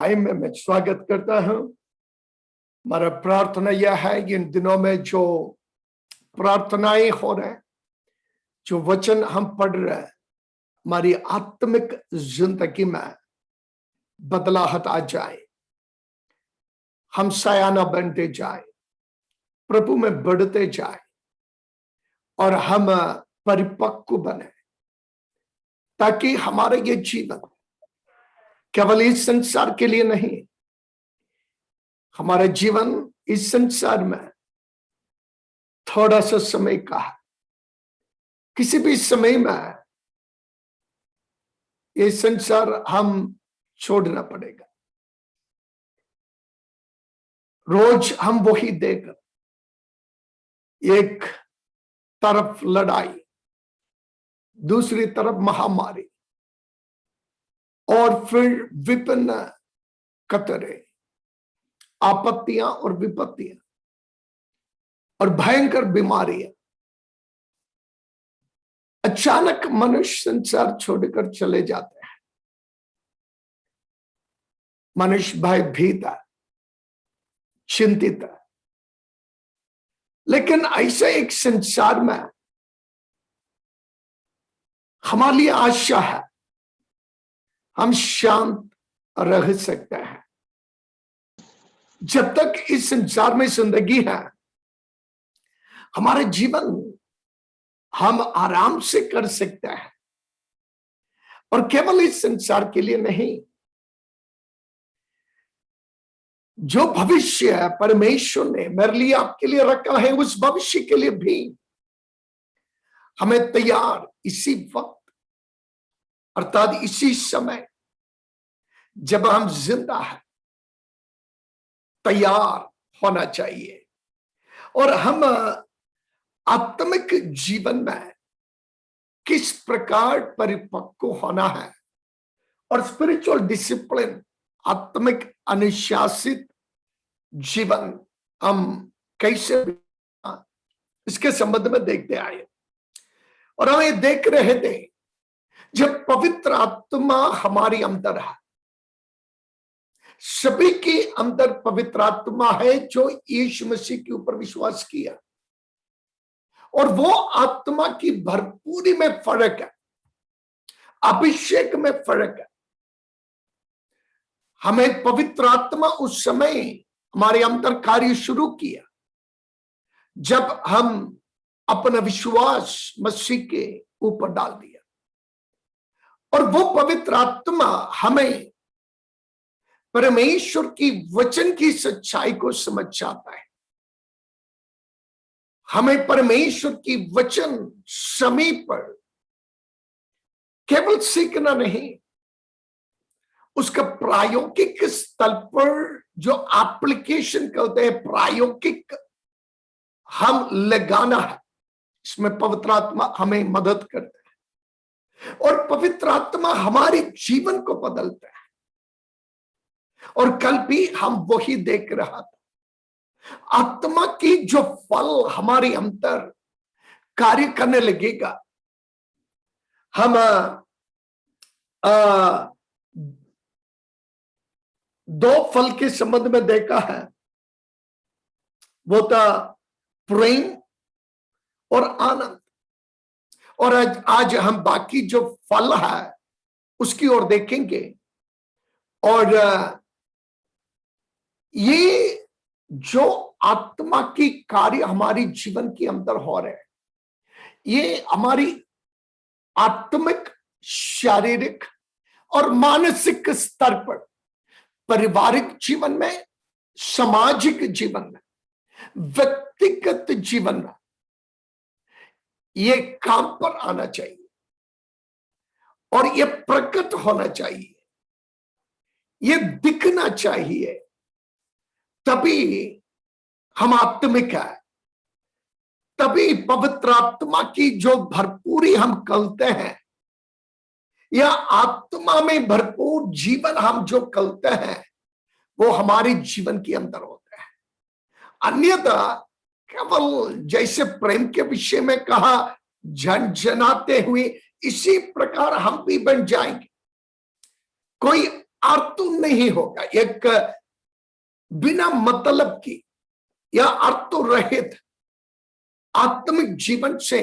भाई मैं स्वागत करता हूं। हमारा प्रार्थना यह है कि इन दिनों में जो प्रार्थनाएं हो रहे हैं, जो वचन हम पढ़ रहे हैं, हमारी आत्मिक जिंदगी में बदलाहट आ जाए, हम सयाना बनते जाए, प्रभु में बढ़ते जाए और हम परिपक्व बने, ताकि हमारा ये जीवन केवल इस संसार के लिए नहीं, हमारा जीवन इस संसार में थोड़ा सा समय का है। किसी भी समय में ये संसार हम छोड़ना पड़ेगा। रोज हम वही देकर, एक तरफ लड़ाई, दूसरी तरफ महामारी और फिर विभिन्न कतरे, आपत्तियां और विपत्तियां और भयंकर बीमारियां। अचानक मनुष्य संसार छोड़कर चले जाते हैं। मनुष्य भयभीत है, चिंतित है। लेकिन ऐसे एक संसार में हमारे लिए आशा है, हम शांत रह सकते हैं। जब तक इस संसार में जिंदगी है, हमारा जीवन हम आराम से कर सकते हैं, और केवल इस संसार के लिए नहीं, जो भविष्य परमेश्वर ने मेरे लिए आपके लिए रखा है, उस भविष्य के लिए भी हमें तैयार इसी वक्त, अर्थात इसी समय जब हम जिंदा हैं, तैयार होना चाहिए। और हम आत्मिक जीवन में किस प्रकार परिपक्व होना है, और स्पिरिचुअल डिसिप्लिन, आत्मिक अनुशासित जीवन हम कैसे, इसके संबंध में देखते आए। और हम ये देख रहे थे, जब पवित्र आत्मा हमारी अंदर है, सभी के अंदर पवित्र आत्मा है जो यीशु मसीह के ऊपर विश्वास किया, और वो आत्मा की भरपूरी में फर्क है, अभिषेक में फर्क है। हमें पवित्र आत्मा उस समय हमारे अंदर कार्य शुरू किया जब हम अपना विश्वास मसीह के ऊपर डाल दिया, और वो पवित्र आत्मा हमें परमेश्वर की वचन की सच्चाई को समझ जाता है। हमें परमेश्वर की वचन समय पर केवल सीखना नहीं, उसका प्रायोगिक स्तर पर जो एप्लीकेशन करते हैं, प्रायोगिक हम लगाना है, इसमें पवित्र आत्मा हमें मदद करता है। और पवित्र आत्मा हमारे जीवन को बदलता है। और कल भी हम वही देख रहा था, आत्मा की जो फल हमारे अंदर कार्य करने लगेगा। हम दो फल के संबंध में देखा है, वो था प्रेम और आनंद। और आज हम बाकी जो फल है उसकी ओर देखेंगे। और ये जो आत्मा की कार्य हमारी जीवन के अंदर हो रहे हैं, ये हमारी आत्मिक, शारीरिक और मानसिक स्तर पर, पारिवारिक जीवन में, सामाजिक जीवन में, व्यक्तिगत जीवन में ये काम पर आना चाहिए और ये प्रकट होना चाहिए, ये दिखना चाहिए। तभी हम आत्मिक है, तभी पवित्र आत्मा की जो भरपूरी हम करते हैं, या आत्मा में भरपूर जीवन हम जो करते हैं, वो हमारे जीवन के अंदर होता है। अन्यथा केवल जैसे प्रेम के विषय में कहा, झंझनाते हुए, इसी प्रकार हम भी बन जाएंगे। कोई अर्थ नहीं होगा, एक बिना मतलब की या अर्थ रहित आत्मिक जीवन से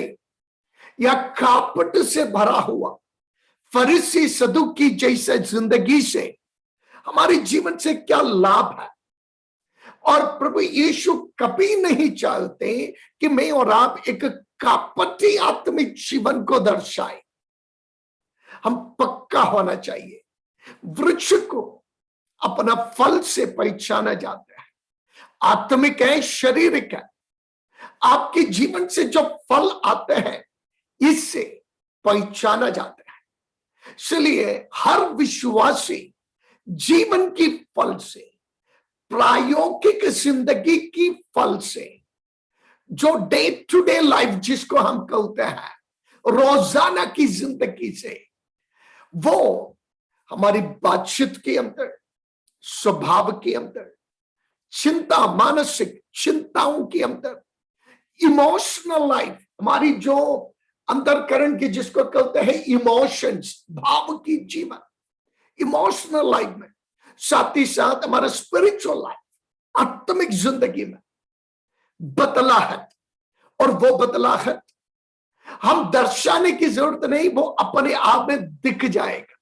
या कापट से भरा हुआ फरीसी सदुकी जैसे जिंदगी से हमारे जीवन से क्या लाभ है। और प्रभु यीशु कभी नहीं चाहते कि मैं और आप एक कापटी आत्मिक जीवन को दर्शाए। हम पक्का होना चाहिए। वृक्ष को अपना फल से पहचाना जाता है। आत्मिक है, शारीरिक है। आपके जीवन से जो फल आते हैं इससे पहचाना जाता है। इसलिए हर विश्वासी जीवन की फल से, प्रायोगिक जिंदगी की फल से, जो डे टू डे लाइफ जिसको हम कहते हैं, रोजाना की जिंदगी से, वो हमारी बातचीत के अंदर, स्वभाव के अंदर, चिंता, मानसिक चिंताओं के अंदर, इमोशनल लाइफ, हमारी जो अंतरकरण की जिसको कहते हैं इमोशंस, भाव की जीवन, इमोशनल लाइफ में, साथ ही साथ हमारा स्पिरिचुअल लाइफ, आत्मिक जिंदगी में बदलाहट। और वो बदलाहट हम दर्शाने की जरूरत नहीं, वो अपने आप में दिख जाएगा,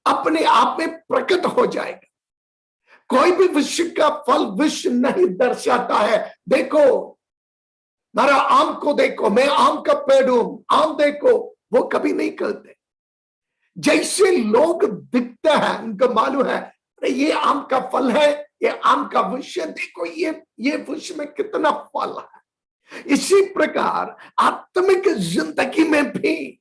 अपने आप में प्रकट हो जाएगा। कोई भी विश्व का फल विश्व नहीं दर्शाता है। देखो मेरा आम को देखो, मैं आम का पेड़ हूं, आम देखो, वो कभी नहीं कहते। जैसे लोग दिखते हैं, उनको मालूम है ये आम का फल है, ये आम का वृक्ष, देखो ये वृक्ष में कितना फल है। इसी प्रकार आत्मिक जिंदगी में भी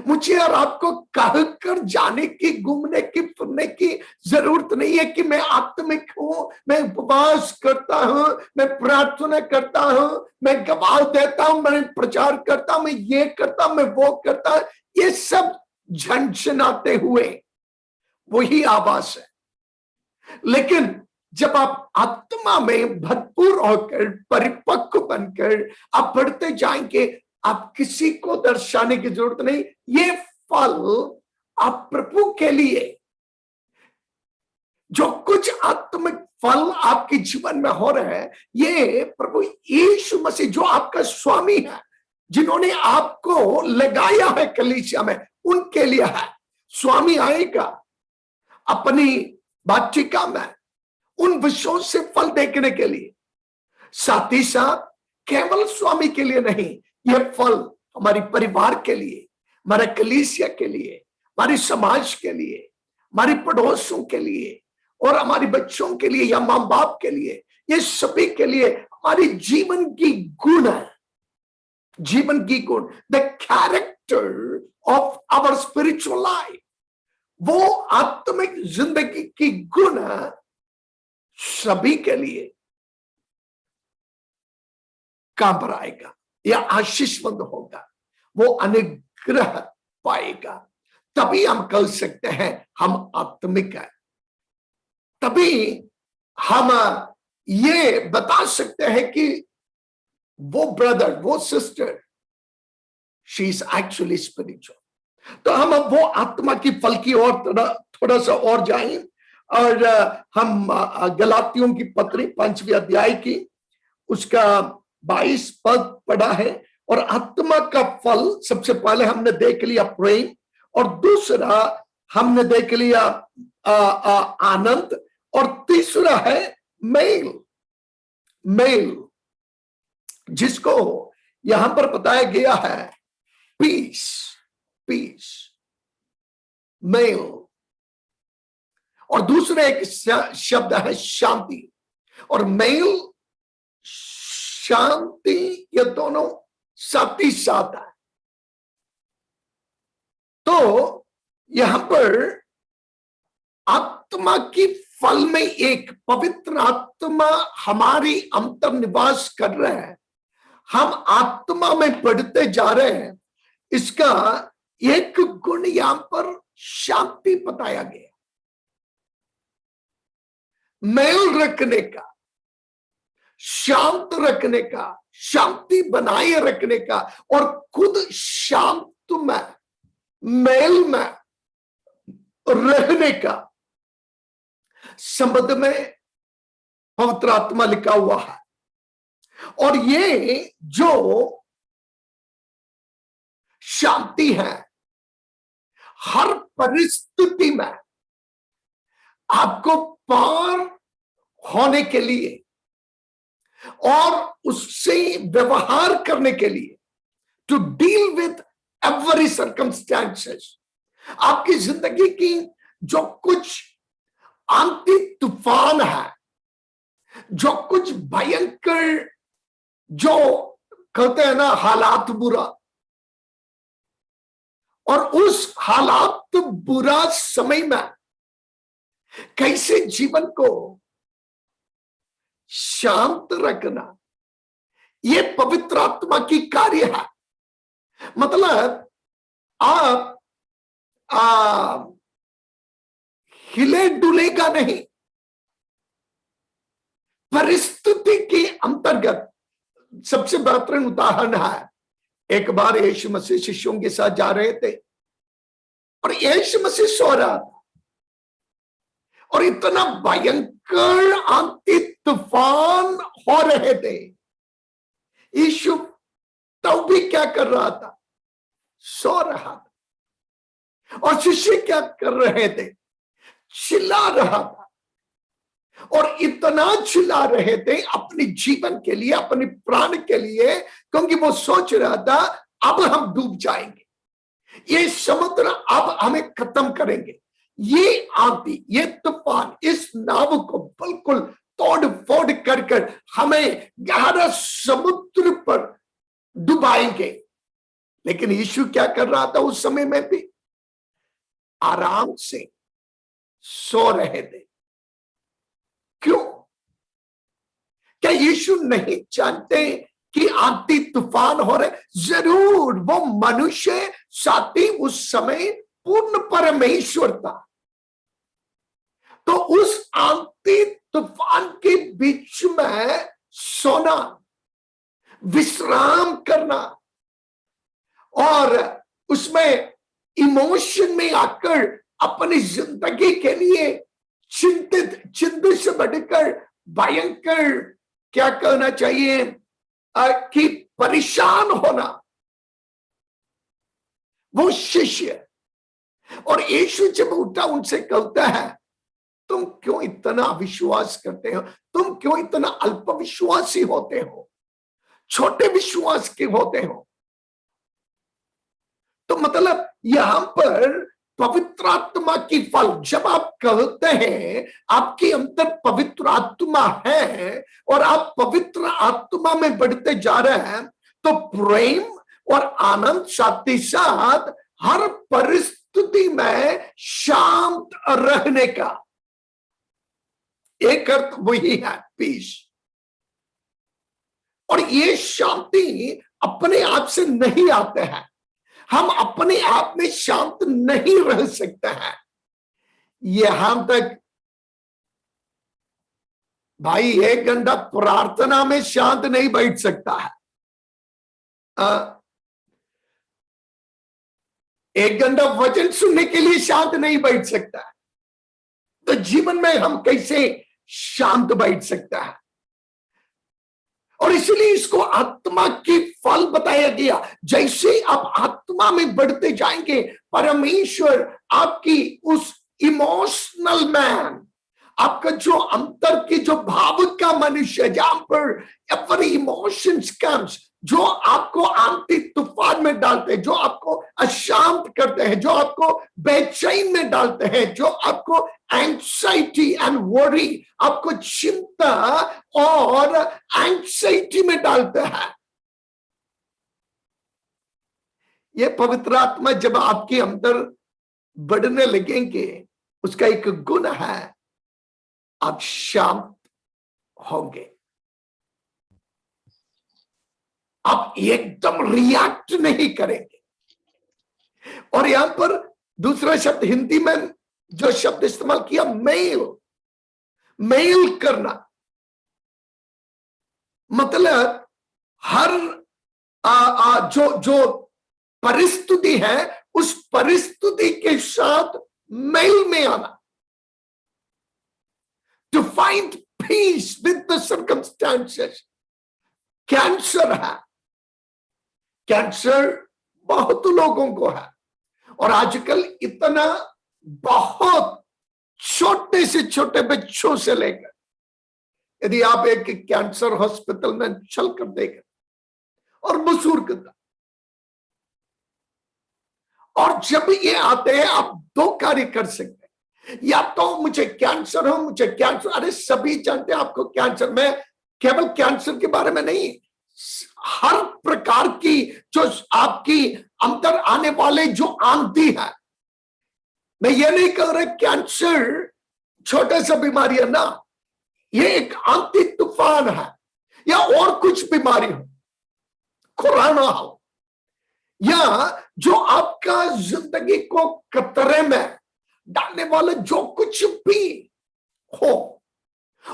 मुझे और आपको कह कर जाने की, घूमने की, फिरने की जरूरत नहीं है कि मैं आत्मिक हूं, मैं उपवास करता हूं, मैं प्रार्थना करता हूं, मैं गवाह देता हूं, मैं प्रचार करता हूं, मैं ये करता हूं, मैं वो करता हूं। ये सब झनझनाते हुए वही आवाज है। लेकिन जब आप आत्मा में भरपूर होकर, परिपक्व बनकर आप बढ़ते जाएंगे, आप किसी को दर्शाने की जरूरत नहीं। ये फल आप प्रभु के लिए, जो कुछ आत्मिक फल आपके जीवन में हो रहे हैं, ये प्रभु यीशु मसीह जो आपका स्वामी है, जिन्होंने आपको लगाया है कलीसिया में, उनके लिए है। स्वामी आएगा अपनी बाटिका में उन विषयों से फल देखने के लिए, साथ ही साथ केवल स्वामी के लिए नहीं, यह फल हमारी परिवार के लिए, हमारे कलीसिया के लिए, हमारे समाज के लिए, हमारे पड़ोसों के लिए और हमारे बच्चों के लिए या मां बाप के लिए, ये सभी के लिए हमारी जीवन की गुण है। जीवन की गुण, the character of our spiritual life, वो आत्मिक जिंदगी की गुण सभी के लिए काम पर आएगा या आशीषमंद होगा, वो अनुग्रह पाएगा। तभी हम कह सकते हैं हम आत्मिक है। तभी हम ये बता सकते हैं कि वो ब्रदर, वो sister, she is actually spiritual. तो हम अब वो आत्मा की फल की ओर थोड़ा सा और जाएं, और हम गलातियों की पत्री 5वें अध्याय की उसका 22 पद पढ़ा है। और आत्मा का फल सबसे पहले हमने देख लिया प्रेम, और दूसरा हमने देख लिया आनंद, और तीसरा है मेल। मेल जिसको यहां पर बताया गया है पीस, पीस, मेल। और दूसरा एक शब्द है शांति। और मेल, शांति, ये दोनों साथ ही साथ है। तो यहां पर आत्मा की फल में एक पवित्र आत्मा हमारी अंतर निवास कर रहे हैं, हम आत्मा में बढ़ते जा रहे हैं। इसका एक गुण यहां पर शांति बताया गया, मेल रखने का, शांत रखने का, शांति बनाए रखने का, और खुद शांत में, मेल में रहने का संबंध में पवित्र आत्मा लिखा हुआ है। और ये जो शांति है, हर परिस्थिति में आपको पार होने के लिए और उससे व्यवहार करने के लिए, to deal with every circumstances, आपकी जिंदगी की जो कुछ आंतरिक तूफान है, जो कुछ भयंकर, जो कहते हैं ना हालात बुरा, और उस हालात बुरा समय में कैसे जीवन को शांत रखना, ये पवित्र आत्मा की कार्य है। मतलब आप हिले डुलेगा नहीं। परिस्थिति के अंतर्गत सबसे बेहतरीन उदाहरण है, एक बार यीशु मसीह शिष्यों के साथ जा रहे थे और यीशु मसीह सो रहा था और इतना भयंकर आंधी तूफान हो रहे थे। यीशु तब भी क्या कर रहा था? सो रहा था। और शिष्य क्या कर रहे थे? चिल्ला रहा था। और इतना चिल्ला रहे थे अपने जीवन के लिए, अपने प्राण के लिए, क्योंकि वो सोच रहा था अब हम डूब जाएंगे, ये समुद्र अब हमें खत्म करेंगे, ये आंधी, ये तूफान इस नाव को बिल्कुल तोड़ फोड़ कर हमें गहरा समुद्र पर डुबाएंगे। लेकिन यीशु क्या कर रहा था? उस समय में भी आराम से सो रहे थे। क्यों? क्या यीशु नहीं जानते कि आंधी तूफान हो रहे? जरूर, वो मनुष्य साथी उस समय पूर्ण परमेश्वर था। तो उस आंधी तूफान के बीच में सोना, विश्राम करना और उसमें इमोशन में आकर अपनी जिंदगी के लिए चिंतित से बढ़कर भयंकर, क्या कहना चाहिए, कि परेशान होना, वो शिष्य। और यीशु जब उठा उनसे कहता है, तुम क्यों इतना अविश्वास करते हो? तुम क्यों इतना अल्प विश्वासी होते हो, छोटे विश्वास के होते हो? तो मतलब यहां पर पवित्र आत्मा की फल, जब आप कहते हैं आपके अंदर पवित्र आत्मा है और आप पवित्र आत्मा में बढ़ते जा रहे हैं, तो प्रेम और आनंद साथ ही साथ हर परिस्थिति में शांत रहने का एक अर्थ वही है, पीस। और ये शांति अपने आप से नहीं आते हैं। हम अपने आप में शांत नहीं रह सकते हैं। यहां तक भाई 1 घंटा प्रार्थना में शांत नहीं बैठ सकता है। 1 घंटा वचन सुनने के लिए शांत नहीं बैठ सकता है। तो जीवन में हम कैसे शांत बैठ सकता है? और इसलिए इसको आत्मा की फल बताया गया। जैसे आप आत्मा में बढ़ते जाएंगे, परमेश्वर आपकी उस इमोशनल मैन, आपका जो अंतर की जो भाव का मनुष्य, जहां पर एवरी इमोशंस कम्स, जो आपको आंधी तूफान में डालते हैं, जो आपको अशांत करते हैं, जो आपको बेचैन में डालते हैं, जो आपको एंग्जाइटी एंड वरी, आपको चिंता और एंग्जाइटी में डालते हैं। ये पवित्र आत्मा जब आपके अंदर बढ़ने लगेंगे, उसका एक गुण है, आप शांत होंगे। आप एकदम रिएक्ट नहीं करेंगे। और यहां पर दूसरा शब्द हिंदी में जो शब्द इस्तेमाल किया, मेल करना, मतलब हर जो परिस्थिति है, उस परिस्थिति के साथ मेल में आना, to find peace with the circumstances. Cancer है, कैंसर बहुत लोगों को है, और आजकल इतना बहुत छोटे से छोटे बच्चों से लेकर, यदि आप एक कैंसर हॉस्पिटल में चल कर देखें, और बुजुर्ग, और जब ये आते हैं आप दो कार्य कर सकते हैं, या तो मुझे कैंसर हो, मुझे कैंसर, अरे सभी जानते हैं आपको कैंसर। में केवल कैंसर के बारे में नहीं, हर प्रकार की जो आपकी अंदर आने वाले जो आंधी है, मैं ये नहीं कह रहा कैंसर छोटे सा बीमारी है ना, ये एक आंधी तूफान है, या और कुछ बीमारी हो, कोरोना हो, या जो आपका जिंदगी को खतरे में डालने वाला जो कुछ भी हो,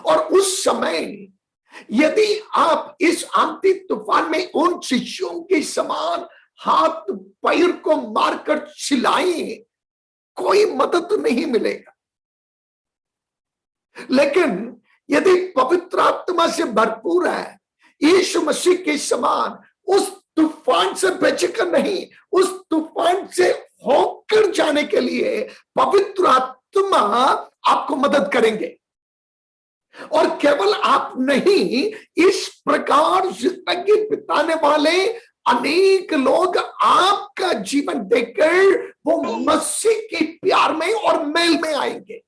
और उस समय यदि आप इस आंधी तूफान में उन शिशुओं के समान हाथ पैर को मारकर चिल्लाएं, कोई मदद नहीं मिलेगा। लेकिन यदि पवित्र आत्मा से भरपूर है, यीशु मसीह के समान उस तूफान से बचकर नहीं, उस तूफान से होकर जाने के लिए पवित्र आत्मा आपको मदद करेंगे। और केवल आप नहीं, इस प्रकार जिंदगी बिताने वाले अनेक लोग आपका जीवन देखकर वो मसीह के प्यार में और मेल में आएंगे।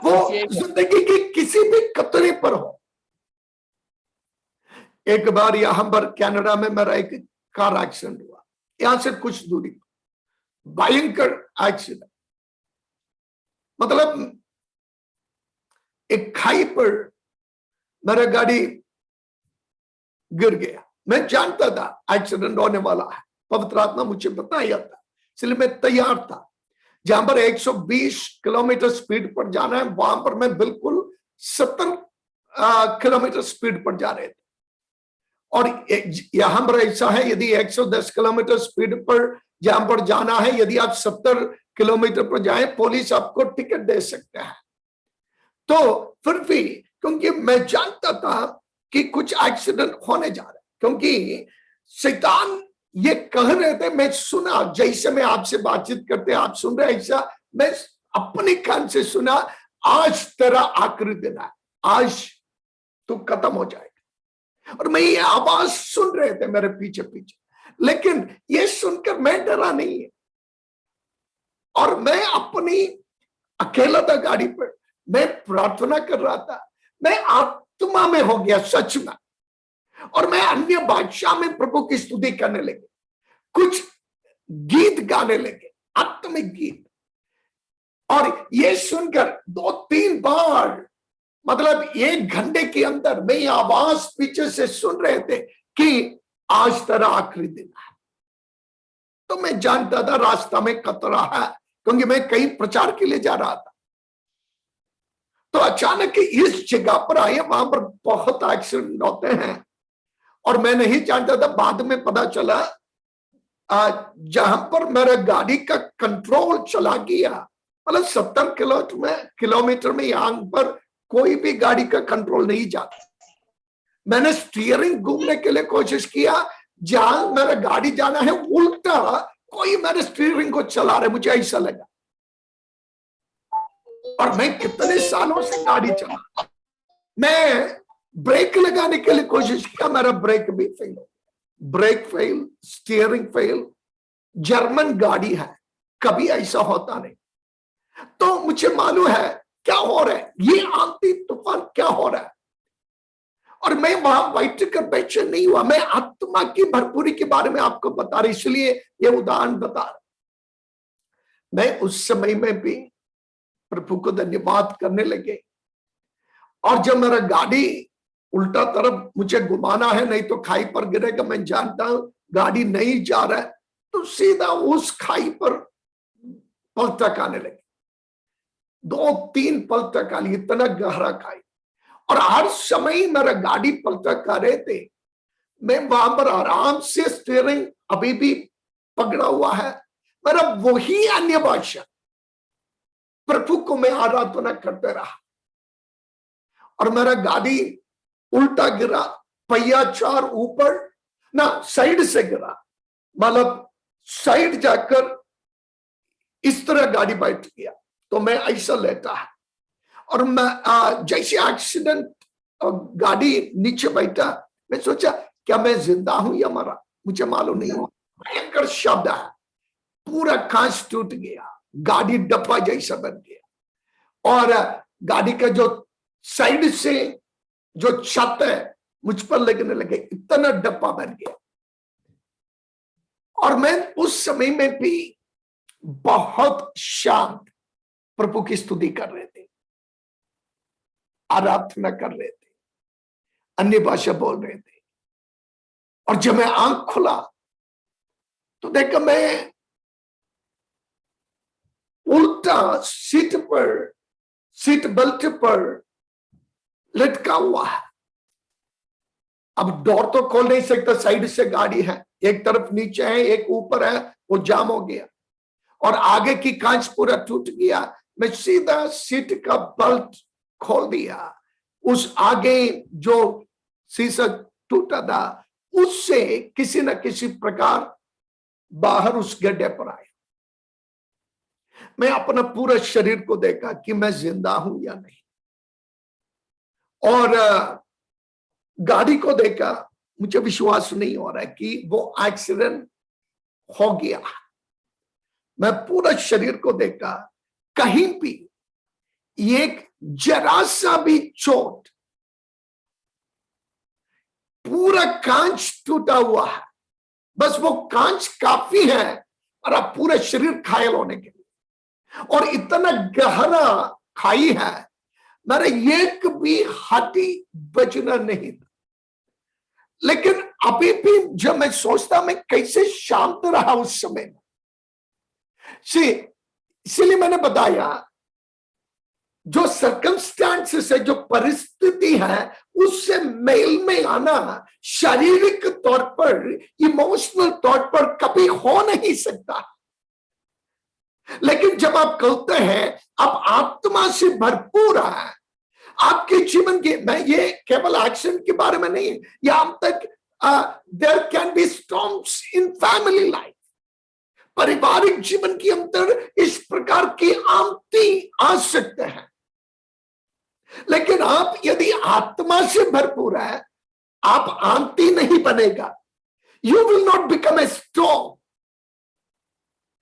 वो जिंदगी के किसी भी खतरे पर हो। एक बार यहां पर कनाडा में मेरा एक कार एक्सीडेंट हुआ, यहां से कुछ दूरी पर, भयंकर एक्सीडेंट। मतलब एक खाई पर मेरा गाड़ी गिर गया। मैं जानता था एक्सीडेंट होने वाला है, पवित्र आत्मा मुझे बताया था, इसलिए मैं तैयार था। जहां पर 120 किलोमीटर स्पीड पर जाना है, वहां पर मैं बिल्कुल 70 किलोमीटर स्पीड पर जा रहे थे। और यहां पर ऐसा है, यदि 110 किलोमीटर स्पीड पर जहां पर जाना है, यदि आप 70 किलोमीटर पर जाएं, पुलिस आपको टिकट दे सकते हैं। तो फिर भी, क्योंकि मैं जानता था कि कुछ एक्सीडेंट होने जा रहे, क्योंकि शैतान ये कह रहे थे, मैं सुना, जैसे मैं आपसे बातचीत करते आप सुन रहे, ऐसा मैं अपने कान से सुना, आज तेरा आखिरी दिन है, आज तू खत्म हो जाएगा। और मैं ये आवाज सुन रहे थे मेरे पीछे पीछे, लेकिन ये सुनकर मैं डरा नहीं है। और मैं अपनी अकेला था गाड़ी पर, मैं प्रार्थना कर रहा था, मैं आत्मा में हो गया सच में, और मैं अन्य भाषा में प्रभु की स्तुति करने लगे, कुछ गीत गाने लगे, आत्मिक गीत। और ये सुनकर 2-3 बार, मतलब 1 घंटे के अंदर मैं आवाज पीछे से सुन रहे थे कि आज तेरा आखिरी दिन है। तो मैं जानता था रास्ता में खतरा है, क्योंकि मैं कहीं प्रचार के लिए जा रहा था। तो अचानक इस जगह पर आए, वहां पर बहुत एक्सीडेंट होते हैं, और मैं नहीं जानता था, बाद में पता चला जहां पर मेरा गाड़ी का कंट्रोल चला गया, मतलब 70 किलोमीटर में यहां पर कोई भी गाड़ी का कंट्रोल नहीं जाता। मैंने स्टीयरिंग घूमने के लिए कोशिश किया, जहां मेरा गाड़ी जाना है उल्टा कोई मेरे स्टीयरिंग को चला रहे, मुझे ऐसा लगा। और मैं कितने सालों से गाड़ी चला, मैं ब्रेक लगाने के लिए कोशिश किया, मेरा ब्रेक भी फेल हो, brake fail, steering fail. German गाड़ी है, कभी ऐसा होता नहीं। तो मुझे मालूम है क्या हो रहा है, ये आंधी तूफान क्या हो रहा है। और मैं वहां बैठ कर बेचैन नहीं हुआ, मैं आत्मा की भरपूरी के बारे में आपको बता रहा, इसलिए ये उदाहरण बता रहा। मैं उस समय में भी प्रभु को धन्यवाद करने लगे। और जब मेरा गाड़ी उल्टा तरफ मुझे घुमाना है, नहीं तो खाई पर गिरेगा, मैं जानता हूं गाड़ी नहीं जा रहा है, तो सीधा उस खाई पर पलटक आने लगे। 2-3 पलटक आ, इतना गहरा खाई, और हर समय मेरा गाड़ी पलटक आ रहे थे। मैं वहां पर आराम से स्टीयरिंग अभी भी पकड़ा हुआ है, मेरा वही अन्य भाषा, प्रभु को मैं आराधना करते रहा और मेरा गाड़ी उल्टा गिरा, पहिया चार ऊपर ना साइड से गिरा, मतलब साइड जाकर इस तरह गाड़ी बैठ गया। तो मैं ऐसा लेटा है और मैं जैसे एक्सीडेंट गाड़ी नीचे बैठा, मैं सोचा क्या मैं जिंदा हूं या मरा, मुझे मालूम नहीं हुआ। भयंकर शब्द है, पूरा कांच टूट गया, गाड़ी डब्बा जैसा बन गया और गाड़ी का जो साइड से जो छत है मुझ पर लगने लगे, इतना डब्बा बन गया। और मैं उस समय में भी बहुत शांत प्रभु की स्तुति कर रहे थे, आराधना कर रहे थे, अन्य भाषा बोल रहे थे। और जब मैं आंख खुला तो देखा मैं उल्टा सीट बेल्ट पर लटका हुआ है। अब डोर तो खोल नहीं सकता, साइड से गाड़ी है, एक तरफ नीचे है एक ऊपर है, वो जाम हो गया और आगे की कांच पूरा टूट गया। मैं सीधा सीट का बेल्ट खोल दिया, उस आगे जो शीशा टूटा था उससे किसी न किसी प्रकार बाहर उस गड्ढे पर आया। मैं अपना पूरा शरीर को देखा कि मैं जिंदा हूं या नहीं, और गाड़ी को देखा, मुझे विश्वास नहीं हो रहा है कि वो एक्सीडेंट हो गया। मैं पूरा शरीर को देखा, कहीं भी एक जरा सा भी चोट, पूरा कांच टूटा हुआ है, बस वो कांच काफी है और अब पूरा शरीर घायल होने के लिए। और इतना गहरा खाई है, मेरा एक भी हड्डी बचना नहीं था। लेकिन अभी भी जब मैं सोचता मैं कैसे शांत रहा उस समय में, इसलिए मैंने बताया जो सर्कमस्टांसेस है, जो परिस्थिति है, उससे मेल में आना शारीरिक तौर पर, इमोशनल तौर पर कभी हो नहीं सकता। लेकिन जब आप कहते हैं आप आत्मा से भरपूर है आपके जीवन के, मैं ये केवल एक्शन के बारे में नहीं, यहां तक there can be storms in family life, पारिवारिक जीवन के अंदर इस प्रकार की आमती आ सकते हैं। लेकिन आप यदि आत्मा से भरपूर है, आप आमती नहीं बनेगा, you will not become a storm.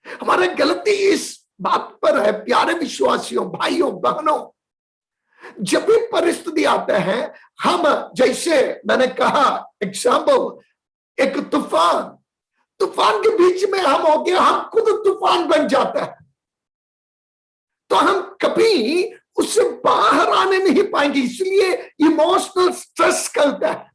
हमारा गलती इस बात पर है प्यारे विश्वासियों, भाइयों बहनों, जब भी परिस्थिति आते हैं हम, जैसे मैंने कहा एग्जाम्पल, एक तूफान के बीच में हम हो गए, हम खुद तूफान बन जाता है, तो हम कभी उससे बाहर आने नहीं पाएंगे, इसलिए इमोशनल स्ट्रेस करता है।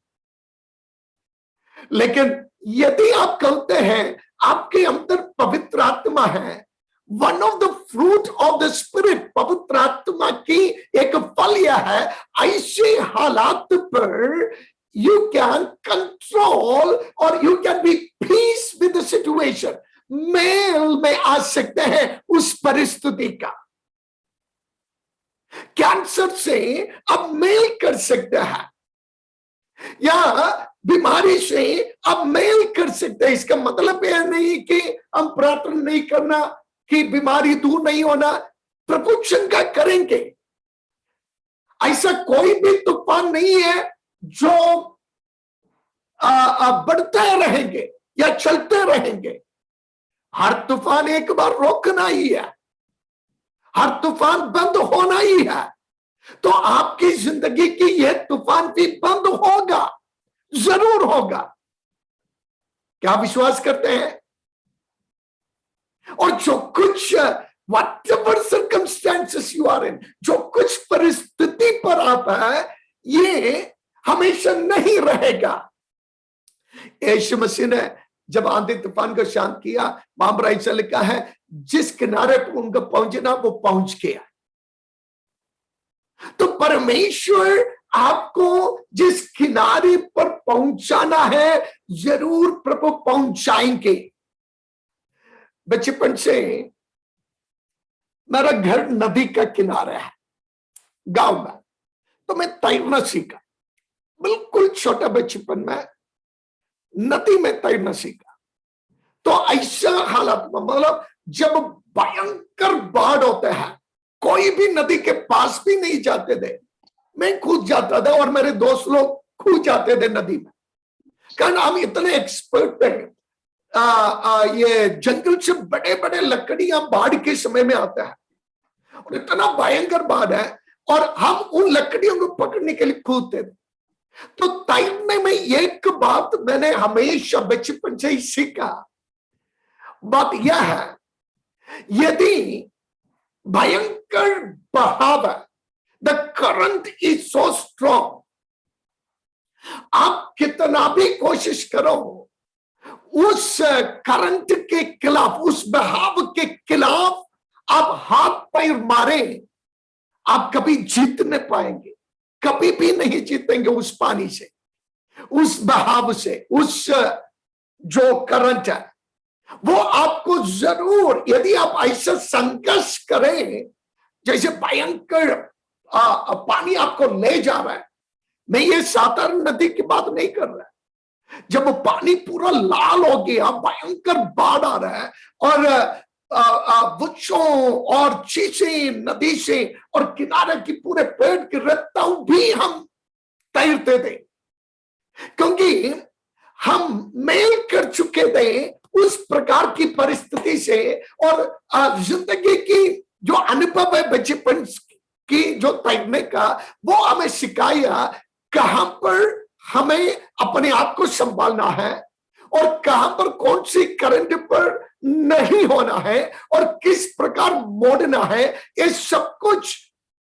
लेकिन यदि आप कहते हैं आपके अंदर पवित्र आत्मा है, one of the fruit of the spirit, पवित्र आत्मा की एक फल यह है, ऐसे हालात पर यू कैन कंट्रोल और you can be peace with the situation, मेल में आ सकते हैं उस परिस्थिति का। कैंसर से अब मेल कर सकते हैं या बीमारी से अब मेल कर सकते हैं। इसका मतलब यह नहीं कि हम प्रार्थना नहीं करना कि बीमारी दूर नहीं होना, प्रभु शंका करेंगे। ऐसा कोई भी तूफान नहीं है जो बढ़ते रहेंगे या चलते रहेंगे। हर तूफान एक बार रोकना ही है, हर तूफान बंद होना ही है। तो आपकी जिंदगी की यह तूफान भी बंद होगा, जरूर होगा। क्या विश्वास करते हैं? और जो कुछ whatever circumstances you are in, जो कुछ परिस्थिति पर आप है, ये हमेशा नहीं रहेगा। यीशु मसीह ने जब आंधी तूफान को शांत किया, वहां पर ऐसा लिखा है, जिस किनारे पर उनको पहुंचना वो पहुंच गया। तो परमेश्वर आपको जिस किनारे पर पहुंचाना है, जरूर प्रभु पहुंचाएंगे। बचपन से मेरा घर नदी का किनारा है गांव में, तो मैं तैरना सीखा। बिल्कुल छोटा बचपन में नदी में तैरना सीखा। तो ऐसा हालत में, मतलब जब भयंकर बाढ़ होते हैं, कोई भी नदी के पास भी नहीं जाते थे, मैं कूद जाता था और मेरे दोस्त लोग कूद जाते थे नदी में, कारण हम इतने एक्सपर्ट थे। ये जंगल से बड़े बड़े लकड़ियां बाढ़ के समय में आता है और इतना भयंकर बाढ़ है, और हम उन लकड़ियों को पकड़ने के लिए कूदते थे। तो तैरने में एक बात मैंने हमेशा बचपन से ही सीखा, बात यह है, यदि भयंकर बहाव है, the current is so strong, आप कितना भी कोशिश करो उस करंट के खिलाफ, उस बहाव के खिलाफ आप हाथ पैर मारे, आप कभी जीत नहीं पाएंगे, कभी भी नहीं जीतेंगे उस पानी से, उस बहाव से। उस जो करंट है वो आपको जरूर, यदि आप ऐसा संघर्ष करें जैसे भयंकर पानी आपको ले जा रहा है, मैं ये साधारण नदी की बात नहीं कर रहा, जब पानी पूरा लाल हो गया, भयंकर बाढ़ आ रहा है और वृक्षों और चीजें नदी से और किनारे की पूरे पेड़ गिर, तब भी हम तैरते थे, क्योंकि हम मेल कर चुके थे उस प्रकार की परिस्थिति से। और जिंदगी की जो अनुभव है बचपन की, जो तैरने का, वो हमें सिखाया कहां पर हमें अपने आप को संभालना है और कहां पर कौन सी करंट पर नहीं होना है और किस प्रकार मोड़ना है। ये सब कुछ,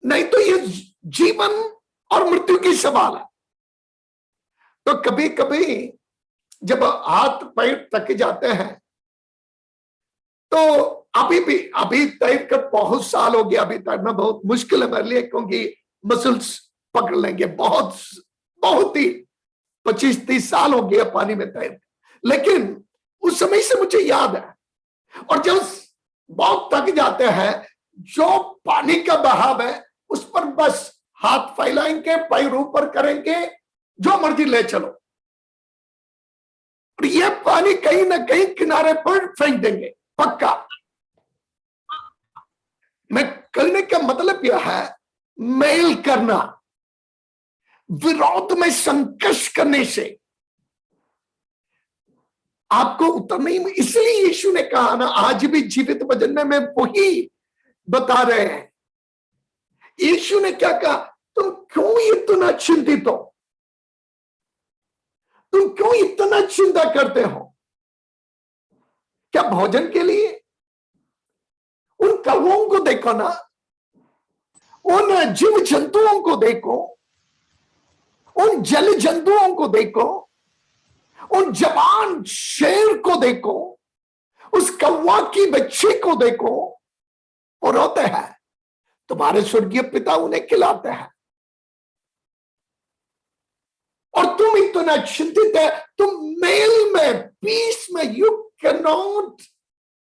नहीं तो ये जीवन और मृत्यु की सवाल है। तो कभी कभी जब हाथ पैर थक जाते हैं, तो अभी तैर कर बहुत साल हो गया, अभी तैरना बहुत मुश्किल है मेरे लिए, क्योंकि मसल्स पकड़ लेंगे, बहुत ही 25-30 साल हो गया पानी में तैर। लेकिन उस समय से मुझे याद है, और जब बहुत थक जाते हैं, जो पानी का बहाव है उस पर बस हाथ फैलाएंगे, पैर ऊपर करेंगे, जो मर्जी ले चलो, और ये पानी कहीं ना कहीं किनारे पर फेंक देंगे पक्का। मैं कहने का मतलब यह है, मेल करना, विरोध में संघर्ष करने से आपको उत्तर नहीं। इसलिए यीशु ने कहा ना, आज भी जीवित वचन में वही बता रहे हैं। यीशु ने क्या कहा, तुम क्यों इतना चिंतित हो, तुम क्यों इतना चिंता करते हो? क्या भोजन के लिए? उन कौओं को देखो ना, उन जीव जंतुओं को देखो, उन जल जंतुओं को देखो, उन जवान शेर को देखो, उस कौवा की बच्चे को देखो, और रोते हैं, तुम्हारे स्वर्गीय पिता उन्हें खिलाते हैं, और तुम इतना चिंतित है। तुम मेल में, पीस में, you can not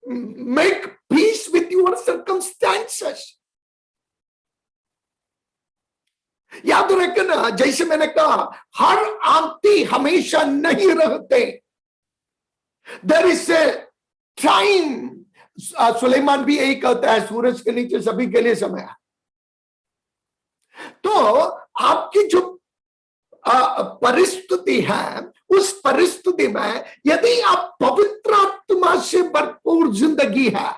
make peace with your circumstances. याद रखना, जैसे मैंने कहा, हर आंटी हमेशा नहीं रहते, there is a time. Suleman भी यही कहता है, सूरज के नीचे सभी के लिए समय है। तो आपकी जो परिस्थिति है, उस परिस्थिति में यदि आप पवित्र आत्मा से भरपूर जिंदगी है,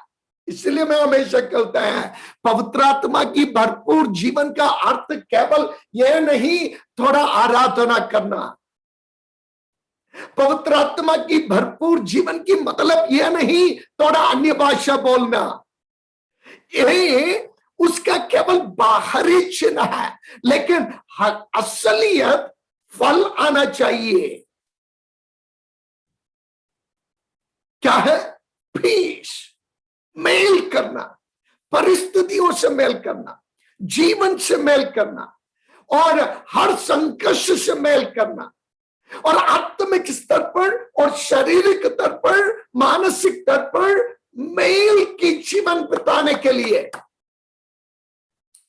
इसलिए मैं हमेशा कहता है, पवित्र आत्मा की भरपूर जीवन का अर्थ केवल यह नहीं थोड़ा आराधना करना। पवित्र आत्मा की भरपूर जीवन की मतलब यह नहीं थोड़ा अन्य भाषा बोलना, ये उसका केवल बाहरी चिन्ह है, लेकिन असलियत फल आना चाहिए। क्या है? पीस, मेल करना, परिस्थितियों से मेल करना, जीवन से मेल करना, और हर संघर्ष से मेल करना, और आत्मिक स्तर पर और शारीरिक स्तर पर, मानसिक स्तर पर मेल की जीवन बिताने के लिए।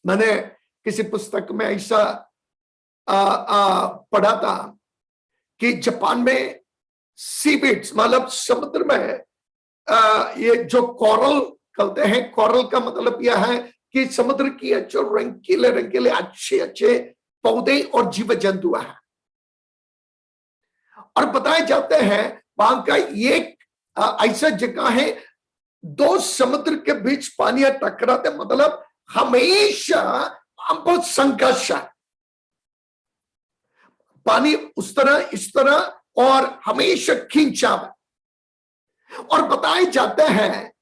मैंने किसी पुस्तक में ऐसा पढ़ा था कि जापान में सीबीड्स मतलब समुद्र में ये जो कोरल कहते हैं, कोरल का मतलब यह है कि समुद्र की जो रंगीले रंगीले अच्छे अच्छे पौधे और जीव जंतु हैं, और बताए जाते हैं वहां का एक ऐसा जगह है, दो समुद्र के बीच पानी टकराते, मतलब हमेशा बहुत संघर्ष है, पानी उस तरह इस तरह और हमेशा खींचाव है। और बताए जाते हैं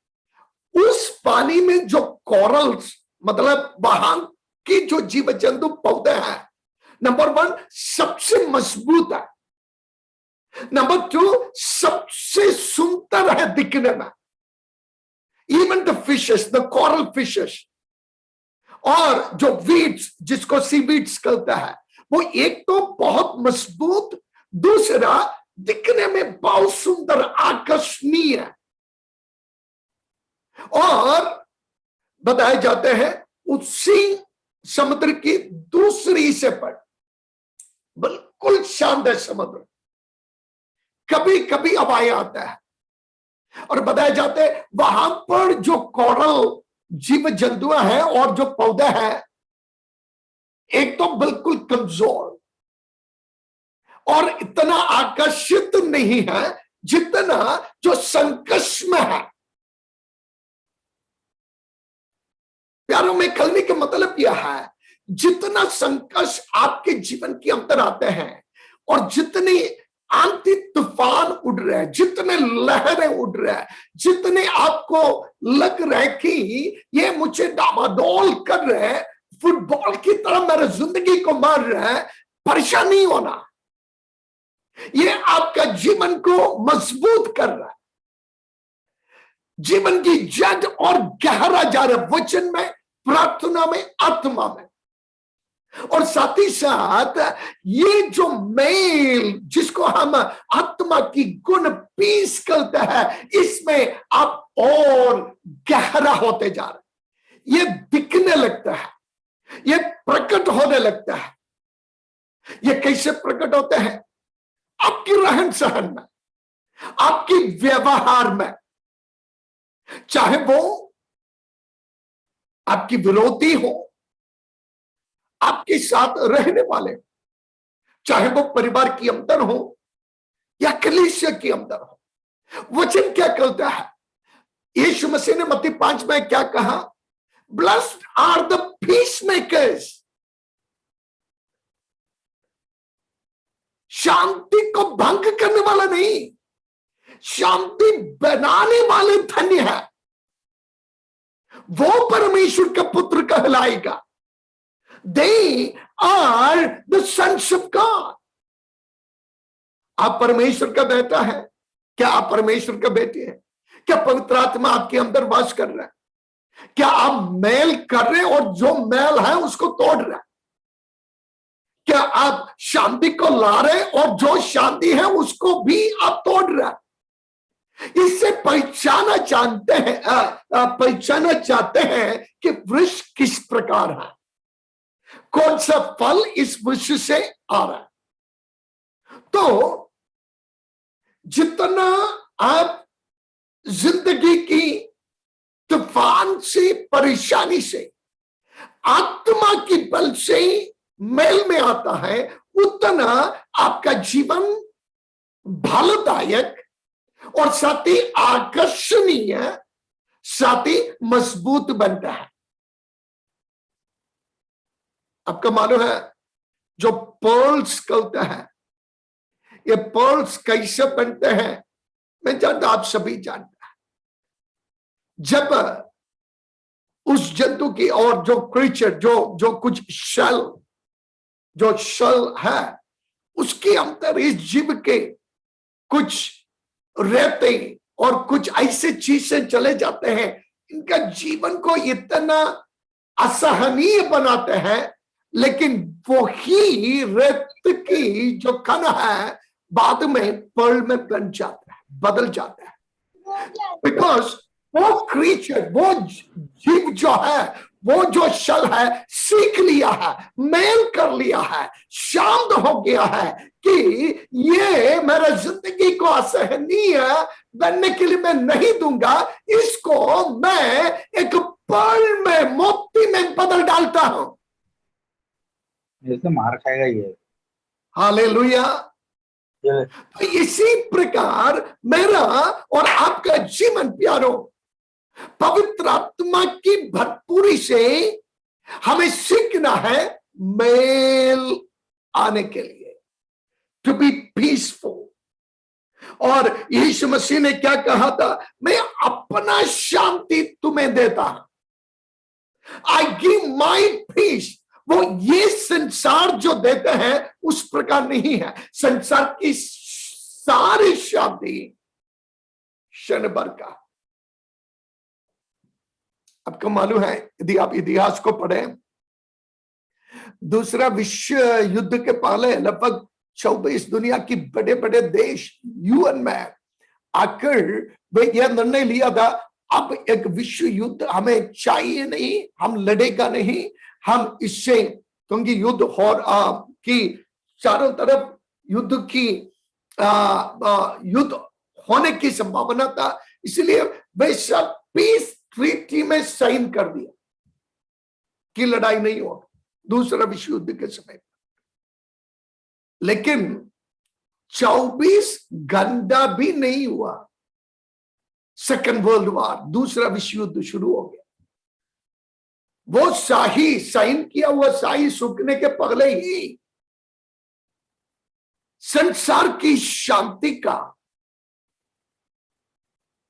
उस पानी में जो कोरल्स मतलब वहां की जो जीव जंतु पौधे हैं, नंबर 1 सबसे मजबूत है, नंबर 2 सबसे सुंदर है दिखने में, even the fishes, the coral fishes, और जो वीड्स जिसको सी वीड्स कहता है, वो एक तो बहुत मजबूत, दूसरा दिखने में बहुत सुंदर आकर्षणीय है। और बताए जाते हैं उसी समुद्र की दूसरी हिस्से पर बिल्कुल शानदार समुद्र, कभी कभी हवाएं आता है, और बताए जाते हैं वहां पर जो कोरल जीव जंतु है और जो पौधा है, एक तो बिल्कुल कमजोर और इतना आकर्षित नहीं है जितना जो संकट में है। प्यारों में खलने का मतलब यह है, जितना संकट आपके जीवन के अंदर आते हैं और जितनी आंधी तूफान उड़ रहे हैं, जितने लहरें उड़ रहे हैं, जितने आपको लग रहा है कि ये मुझे डामाडोल कर रहे हैं, फुटबॉल की तरह मेरे जिंदगी को मार रहे हैं, परेशान नहीं होना, ये आपका जीवन को मजबूत कर रहा है, जीवन की जड़ और गहरा जा रहा है, वचन में, प्रार्थना में, आत्मा में। और साथ ही साथ ये जो मेल जिसको हम आत्मा की गुण पीस कहते हैं, इसमें आप और गहरा होते जा रहे, ये दिखने लगता है, ये प्रकट होने लगता है। ये कैसे प्रकट होते हैं? आपकी रहन सहन में, आपकी व्यवहार में, चाहे वो आपकी विरोधी हो, आपके साथ रहने वाले, चाहे वो परिवार के अंदर हो या कलीसिया के अंदर हो। वचन क्या कहता है? यीशु मसीह ने मत्ती 5 में क्या कहा? Blessed are the peacemakers, शांति को भंग करने वाला नहीं, शांति बनाने वाले धन्य है, वो परमेश्वर का पुत्र कहलाएगा। They are the sons of God. आप परमेश्वर का बेटा है? क्या आप परमेश्वर का बेटे हैं? क्या पवित्र आत्मा आपके अंदर वास कर रहा है? क्या आप मेल कर रहे हैं और जो मेल है उसको तोड़ रहे हैं? क्या आप शांति को ला रहे हैं और जो शांति है उसको भी आप तोड़ रहे हैं? इससे पहचाना चाहते हैं कि वृक्ष किस प्रकार है, कौन सा फल इस वृक्ष से आ रहा है। तो जितना आप जिंदगी की तूफान से, परेशानी से आत्मा की बल से मेल में आता है, उतना आपका जीवन फलदायक और साथ ही आकर्षणीय, साथ ही मजबूत बनता है। आपका मालूम है जो पर्ल्स कहते हैं, ये पर्ल्स कैसे बनते हैं? मैं जानता, आप सभी जानते हैं। जब उस जंतु की और जो क्रीचर जो कुछ शल है उसके अंदर इस जीव के कुछ रहते और कुछ ऐसे चीजें चले जाते हैं, इनका जीवन को इतना असहनीय बनाते हैं, लेकिन वो ही रेत की जो कण है बाद में पर्ल में बन जाता है, बदल जाता है। बिकॉज वो क्रीचर, वो जीव जो है, वो जो शल है, सीख लिया है, मेल कर लिया है, शांत हो गया है कि ये मेरा जिंदगी को असहनीय बनने के लिए मैं नहीं दूंगा, इसको मैं एक पल में, मोती में बदल डालता हूं। ये तो मार खाएगा ये। हालेलुया। तो इसी प्रकार मेरा और आपका जीवन प्यारो, पवित्र आत्मा की भरपूरी से हमें सीखना है मेल आने के लिए, टू बी पीसफुल। और यीशु मसीह ने क्या कहा था? मैं अपना शांति तुम्हें देता हूं, आई गिव माई पीस। वो ये संसार जो देते हैं उस प्रकार नहीं है। संसार की सारी शांति क्षण भर का। आपको मालूम है, यदि आप इतिहास को पढ़ें, दूसरा विश्व युद्ध के पहले लगभग 24 दुनिया की बड़े बड़े देश यूएन में आकर वे यह निर्णय लिया था, अब एक विश्व युद्ध हमें चाहिए नहीं, हम लड़ेगा नहीं, हम इससे, क्योंकि युद्ध की चारों तरफ युद्ध की युद्ध होने की संभावना था, इसलिए वे सब पीस ट्रीटी में साइन कर दिया कि लड़ाई नहीं होगी दूसरा विश्व युद्ध के समय। लेकिन 24 घंटा भी नहीं हुआ, सेकेंड वर्ल्ड वॉर, दूसरा विश्व युद्ध शुरू हो गया। वो शाही साइन किया हुआ शाही सूखने के पहले ही संसार की शांति का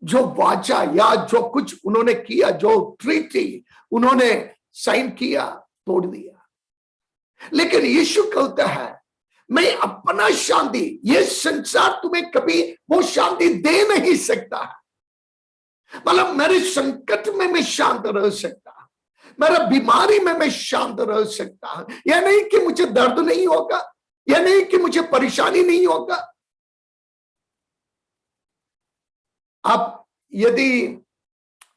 जो वाचा या जो कुछ उन्होंने किया, जो ट्रीटी उन्होंने साइन किया, तोड़ दिया। लेकिन यीशु कहता है मैं अपना शांति, ये संसार तुम्हें कभी वो शांति दे नहीं सकता। मतलब मेरे संकट में मैं शांत रह सकता, मेरा बीमारी में मैं शांत रह सकता। यह नहीं कि मुझे दर्द नहीं होगा, यह नहीं कि मुझे परेशानी नहीं होगा। आप यदि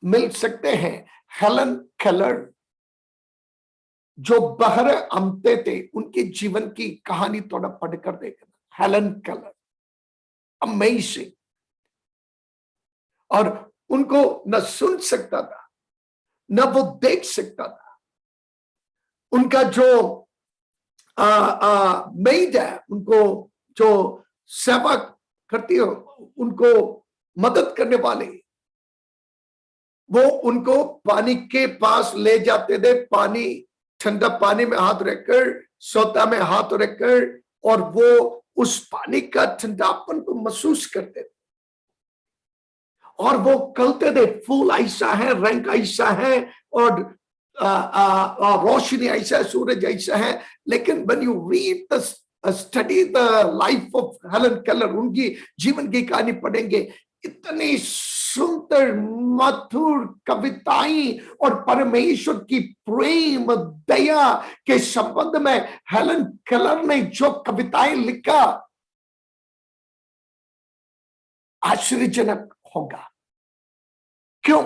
मिल सकते हैं, हेलन केलर जो बहरे अमते थे, उनके जीवन की कहानी थोड़ा पढ़कर देखना। हेलन केलर अमेजिंग, और उनको न सुन सकता था न वो देख सकता था। उनका जो मेड है, उनको जो सेवा करती हो, उनको मदद करने वाले, वो उनको पानी के पास ले जाते थे, पानी, ठंडा पानी में हाथ रखकर, सोता में हाथ रखकर, और वो उस पानी का ठंडापन को महसूस करते थे। और वो कहते थे फूल ऐसा है, रंग ऐसा है, और रोशनी ऐसा है, सूरज ऐसा है। लेकिन when you read the study the life of Helen Keller, उनकी जीवन की कहानी पढ़ेंगे, इतनी सुंदर मधुर कविताएं और परमेश्वर की प्रेम दया के संबंध में हेलन केलर ने जो कविताएं लिखा, आश्चर्यजनक होगा। क्यों?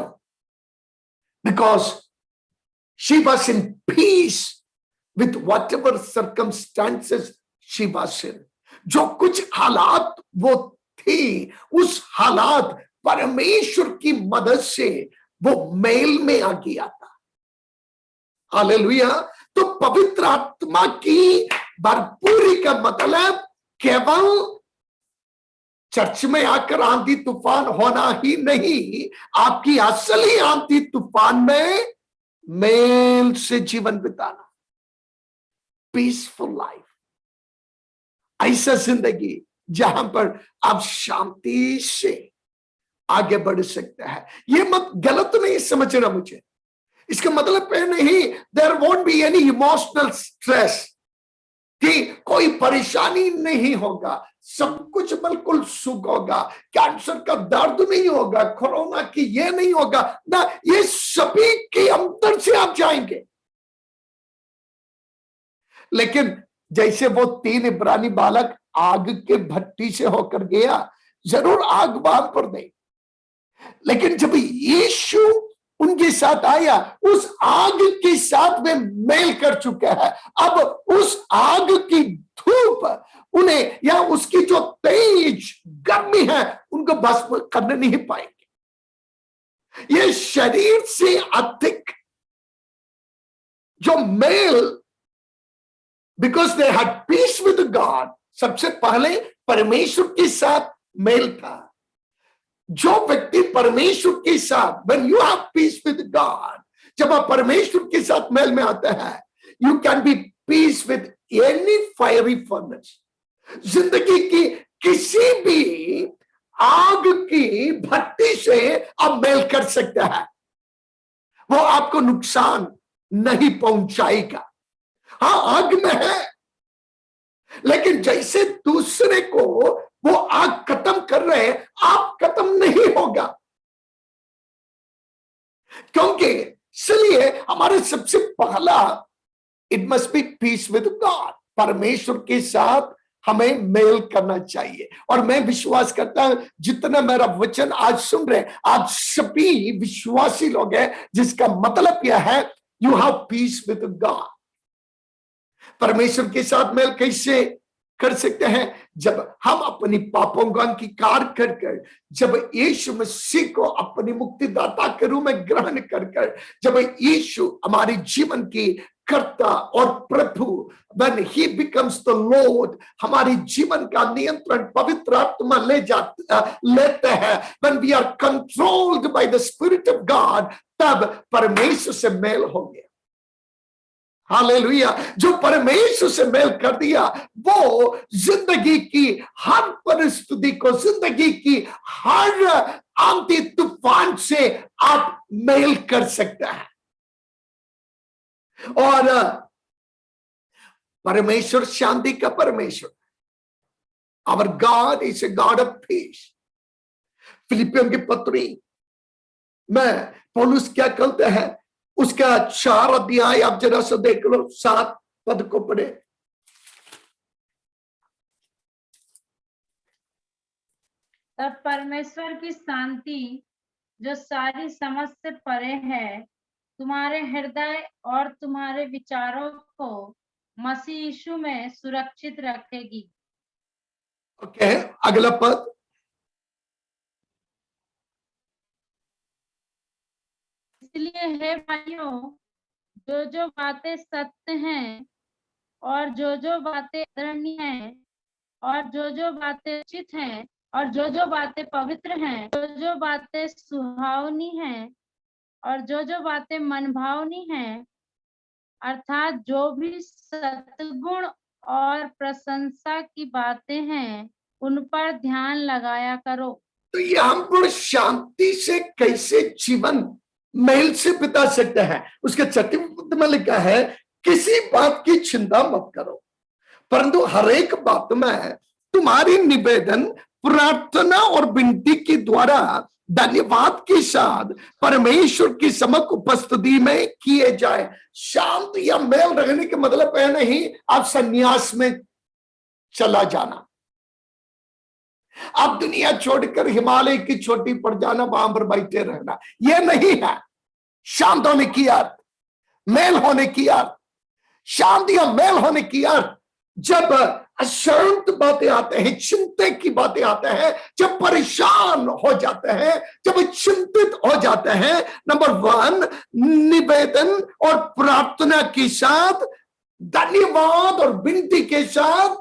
Because she was in peace with whatever circumstances she was in. जो कुछ हालात वो थी, उस हालात परमेश्वर की मदद से वो मेल में आ गया था। हालेलुया। तो पवित्र आत्मा की भरपूरी का मतलब केवल चर्च में आकर आंधी तूफान होना ही नहीं, आपकी असली आंधी तूफान में मेल से जीवन बिताना, पीसफुल लाइफ, ऐसा जिंदगी जहां पर आप शांति से आगे बढ़ सकते हैं। ये मत गलत नहीं समझना मुझे, इसका मतलब है नहीं there won't be any emotional stress, कि कोई परेशानी नहीं होगा, सब कुछ बिल्कुल सुख होगा, कैंसर का दर्द नहीं होगा, कोरोना की ये नहीं होगा ना, ये सभी के अंदर से आप जाएंगे। लेकिन जैसे वो 3 इब्रानी बालक आग के भट्टी से होकर गया, जरूर आग वहां पर नहीं, लेकिन जब यीशु उनके साथ आया, उस आग के साथ वे मेल कर चुका है। अब उस आग की धूप उन्हें या उसकी जो तेज गर्मी है उनको भस्म करने नहीं पाएंगे। ये शरीर से अधिक जो मेल, because they had peace with God, सबसे पहले परमेश्वर के साथ मेल था। जो व्यक्ति परमेश्वर के साथ, when you have peace with God, जब आप परमेश्वर के साथ मेल में आते हैं, you can be peace with any fiery furnace। जिंदगी की किसी भी आग की भट्टी से आप मेल कर सकते हैं, वो आपको नुकसान नहीं पहुंचाएगा। हाँ, आग में है, लेकिन जैसे दूसरे को वो आग खत्म कर रहे हैं, आप खत्म नहीं होगा। क्योंकि इसलिए हमारे सबसे पहला, it must be peace with God, परमेश्वर के साथ हमें मेल करना चाहिए। और मैं विश्वास करता हूं जितना मेरा वचन आज सुन रहे हैं, आज सभी विश्वासी लोग हैं, जिसका मतलब यह है you have piece with God. परमेश्वर के साथ मेल कैसे कर सकते हैं? जब हम अपनी पापों का अंगीकार कर कर, जब यीशु मसीह को अपनी मुक्तिदाता के रूप में ग्रहण कर कर, जब यीशु हमारे जीवन की कर्ता और प्रभु, when he becomes the Lord, हमारे जीवन का नियंत्रण पवित्र आत्मा लेते हैं, when we are controlled by the Spirit of God, तब परमेश्वर से मेल हो गया। हालेलुया। जो परमेश्वर से मेल कर दिया, वो जिंदगी की हर परिस्थिति को, जिंदगी की हर आंधी तूफान से आप मेल कर सकते हैं। और परमेश्वर शांति का परमेश्वर, our God is a God of peace. फिलिपियों की पत्री में पौलुस क्या कहते हैं, उसका 4 अध्याय आप जरा सा देख लो, 7 पद को पढ़े। तब परमेश्वर की शांति जो सारी समझ से परे है, तुम्हारे हृदय और तुम्हारे विचारों को मसीह यीशु में सुरक्षित रखेगी। ओके, अगला पद। इसलिए हे भाइयों, जो जो बातें सत्य हैं और जो जो बातें आदरणीय हैं और जो जो बातें उचित हैं और जो जो बातें पवित्र हैं, जो जो बातें सुहावनी हैं और जो जो बातें मनभावनी हैं, अर्थात जो भी सद्गुण और प्रशंसा की बातें हैं, उन पर ध्यान लगाया करो। तो ये हम पूर्ण शांति से कैसे जीवन मेल से बिता सकते हैं? उसके 6वें पद में लिखा है, किसी बात की चिंता मत करो, परंतु हर एक बात में तुम्हारी निवेदन, प्रार्थना और विनती के द्वारा धन्यवाद के साथ परमेश्वर की समक्ष उपस्थिति में किए जाए। शांत या मेल रखने के मतलब है नहीं आप संन्यास में चला जाना, आप दुनिया छोड़कर हिमालय की चोटी पर जाना, वहां पर बैठे रहना, यह नहीं है शांत होने की अर्थ, मेल होने की अर्थ। शांत या मेल होने की अर्थ जब अशांत बातें आते हैं, चिंता की बातें आते हैं, जब परेशान हो जाते हैं, जब चिंतित हो जाते हैं, नंबर 1 निवेदन और प्रार्थना के साथ, धन्यवाद और विनती के साथ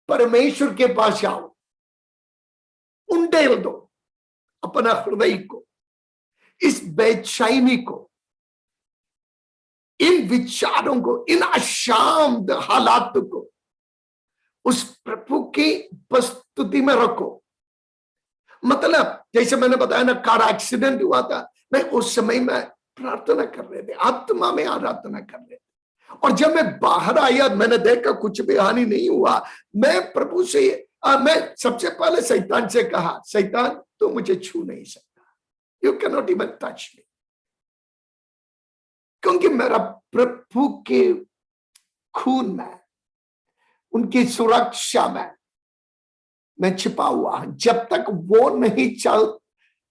परमेश्वर के पास आओ, उंडेल दो अपना हृदय को, इस बेचैनी को, इन विचारों को, इन अशांत हालात को उस प्रभु की उपस्थिति में रखो। मतलब जैसे मैंने बताया ना, कार एक्सीडेंट हुआ था, मैं उस समय में प्रार्थना कर रहे थे, आत्मा में आराधना कर रहे थे, और जब मैं बाहर आया मैंने देखा कुछ भी हानि नहीं हुआ। मैं प्रभु से मैं सबसे पहले शैतान से कहा, शैतान तू मुझे छू नहीं सकता, you can not even touch me, क्योंकि मेरा प्रभु के खून में, उनकी सुरक्षा में मैं छिपा हुआ। जब तक वो नहीं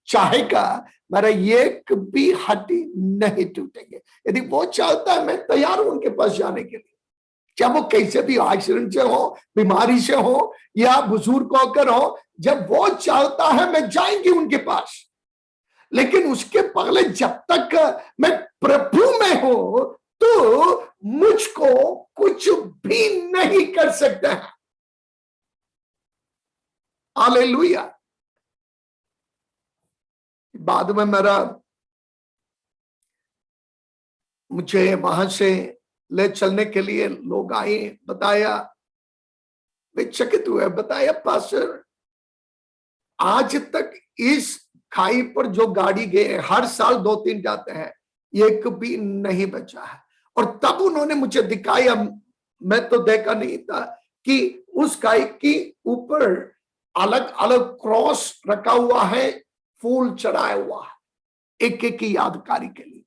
चाहेगा मेरा एक भी हड्डी नहीं टूटेंगे। यदि वो चाहता है, मैं तैयार हूं उनके पास जाने के लिए, चाहे वो कैसे भी एक्सीडेंट से हो, बीमारी से हो, या बुजुर्ग होकर हो। जब वो चाहता है मैं जाएंगे उनके पास, लेकिन उसके पहले जब तक मैं प्रभु में हूं तो मुझको कुछ भी नहीं कर सकता है। हालेलुया। बाद में मुझे वहां से ले चलने के लिए लोग आए, बताया, वे चकित हुए, बताया पास्टर आज तक इस खाई पर जो गाड़ी गए, हर साल 2-3 जाते हैं, एक भी नहीं बचा है। और तब उन्होंने मुझे दिखाया, मैं तो देखा नहीं था, कि उस खाई के ऊपर अलग अलग क्रॉस रखा हुआ है, फूल चढ़ाया हुआ है, एक एक की यादगारी के लिए।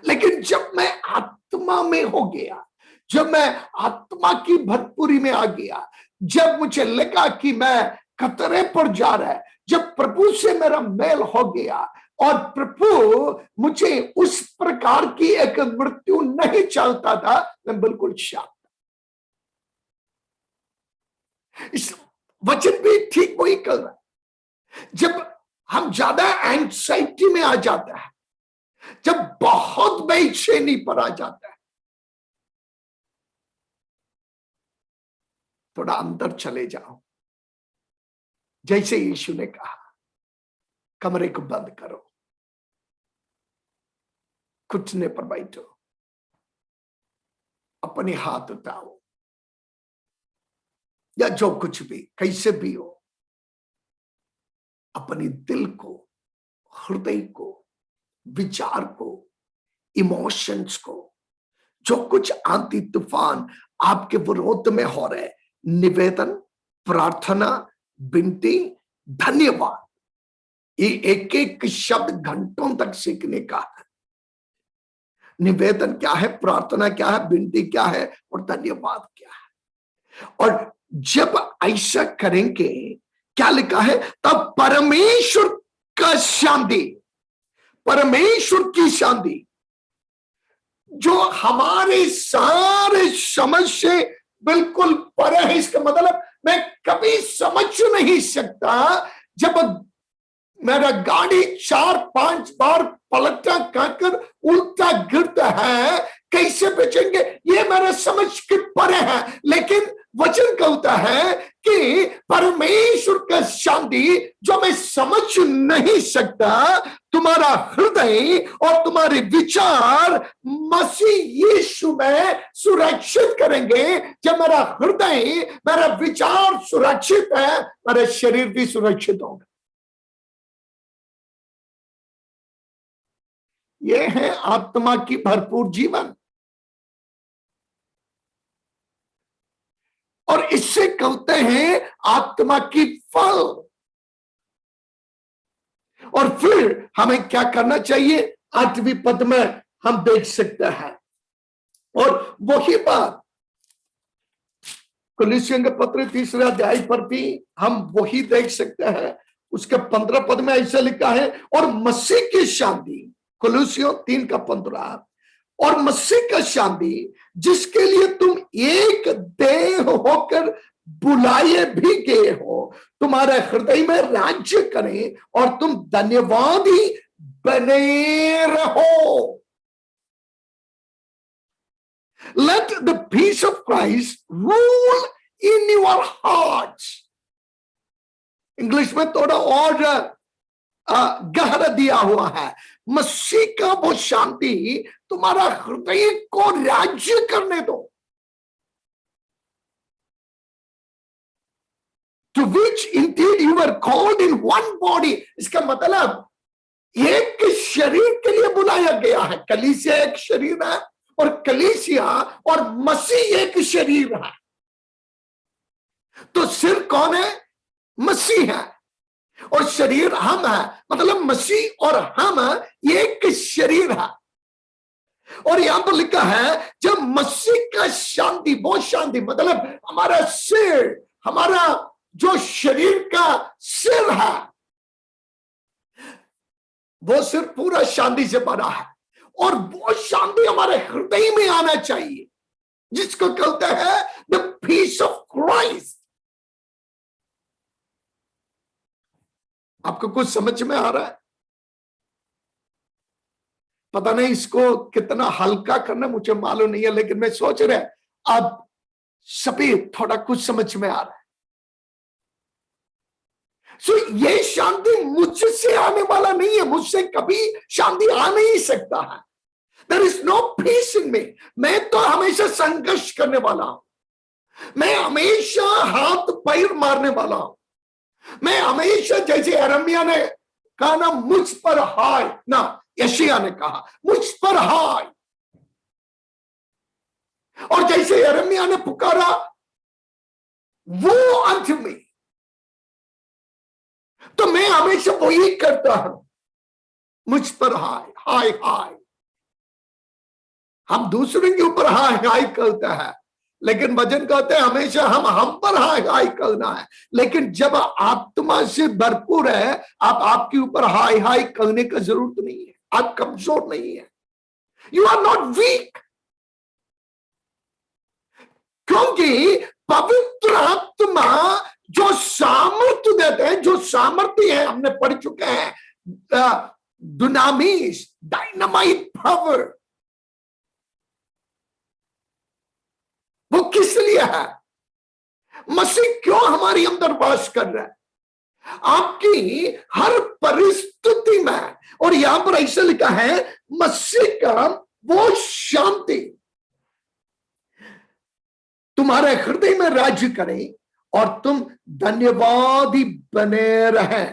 लेकिन जब मैं आत्मा में हो गया, जब मैं आत्मा की भरपूरी में आ गया, जब मुझे लगा कि मैं खतरे पर जा रहा है, जब प्रभु से मेरा मेल हो गया और प्रभु मुझे उस प्रकार की एक मृत्यु नहीं चाहता था, मैं बिल्कुल शांत। इस वचन भी ठीक वही कर रहा है। जब हम ज्यादा एंजाइटी में आ जाता है, जब बहुत बेचैनी पर आ जाता है, थोड़ा अंदर चले जाओ, जैसे यीशु ने कहा, कमरे को बंद करो, घुटने पर बैठो, अपने हाथ उठाओ, या जो कुछ भी कैसे भी हो, अपने दिल को, हृदय को, विचार को, इमोशंस को, जो कुछ आंधी तूफान आपके विरोध में हो रहे, निवेदन, प्रार्थना, विनती, धन्यवाद, ये एक एक शब्द घंटों तक सीखने का है। निवेदन क्या है, प्रार्थना क्या है, विनती क्या है, और धन्यवाद क्या है। और जब ऐसा करेंगे, क्या लिखा है, तब परमेश्वर का शांति, परमेश्वर की शांति जो हमारे सारे समझ से बिल्कुल परे है। इसका मतलब मैं कभी समझ नहीं सकता, जब मेरा गाड़ी 4-5 बार पलटा खाकर उल्टा गिरता है, कैसे बचेंगे, ये मेरा समझ के परे है। लेकिन वचन कहता है कि परमेश्वर का शांति जो मैं समझ नहीं सकता, तुम्हारा हृदय और तुम्हारे विचार मसीह यीशु में सुरक्षित करेंगे। जब मेरा हृदय, मेरा विचार सुरक्षित है, मेरा शरीर भी सुरक्षित होगा। यह है आत्मा की भरपूर जीवन, और इससे कहते हैं आत्मा की फल। और फिर हमें क्या करना चाहिए, 8वीं पद में हम देख सकते हैं, और वही बात कुलिस्सियों के पत्र 3 अध्याय पर भी हम वही देख सकते हैं। उसके 15 पद में ऐसा लिखा है, और मसीह की शांति, कुलिस्सियों 3:15, और मसीह का शांति जिसके लिए तुम एक देह होकर बुलाए भी गए हो, तुम्हारे हृदय में राज्य करें और तुम धन्यवादी बने रहो। Let the peace of Christ rule in your hearts। English में थोड़ा और गहरा दिया हुआ है, मसीह का वो शांति तुम्हारा हृदय को राज्य करने दो। To which indeed you were called in one body। इसका मतलब एक शरीर के लिए बुलाया गया है। कलीसिया एक शरीर है, और कलीसिया और मसीह एक शरीर है। तो सिर कौन है, मसीह है, और शरीर हम है, मतलब मसीह और हम एक शरीर है। और यहां पर लिखा है, जब मसीह का शांति, वो शांति मतलब हमारा सिर, हमारा जो शरीर का सिर है, वो सिर्फ पूरा शांति से भरा है, और वो शांति हमारे हृदय में आना चाहिए, जिसको कहते हैं द पीस ऑफ क्राइस्ट। आपको कुछ समझ में आ रहा है? पता नहीं इसको कितना हल्का करना मुझे मालूम नहीं है, लेकिन मैं सोच रहा अब सभी थोड़ा कुछ समझ में आ रहा है। सो ये शांति मुझसे आने वाला नहीं है, मुझसे कभी शांति आ नहीं सकता है। There is no peace in me। मैं तो हमेशा संघर्ष करने वाला हूं, मैं हमेशा हाथ पैर मारने वाला हूं, मैं हमेशा, जैसे यिर्मयाह ने कहा ना, मुझ पर हाय, ना यशायाह ने कहा मुझ पर हाय, और जैसे यिर्मयाह ने पुकारा वो अंत में, तो मैं हमेशा वही करता हूं, मुझ पर हाय हाय हाय। हम दूसरों के ऊपर हाय हाय करते हैं, लेकिन वचन कहते हैं हमेशा हम पर हाय हाय करना है। लेकिन जब आत्मा से भरपूर है, आप आपके ऊपर हाय हाय करने का जरूरत नहीं है, आप कमजोर नहीं है, यू आर नॉट वीक। क्योंकि पवित्र आत्मा जो सामर्थ्य देते हैं, जो सामर्थ्य है, हमने पढ़ चुके हैं, दुनामीस, डायनामाइट पावर, वो किस लिए है? मसीह क्यों हमारी अंदर वास कर रहा है? आपकी हर परिस्थिति में, और यहां पर ऐसा लिखा है मसीह का वो शांति तुम्हारे हृदय में राज्य करे और तुम धन्यवादी बने रहे।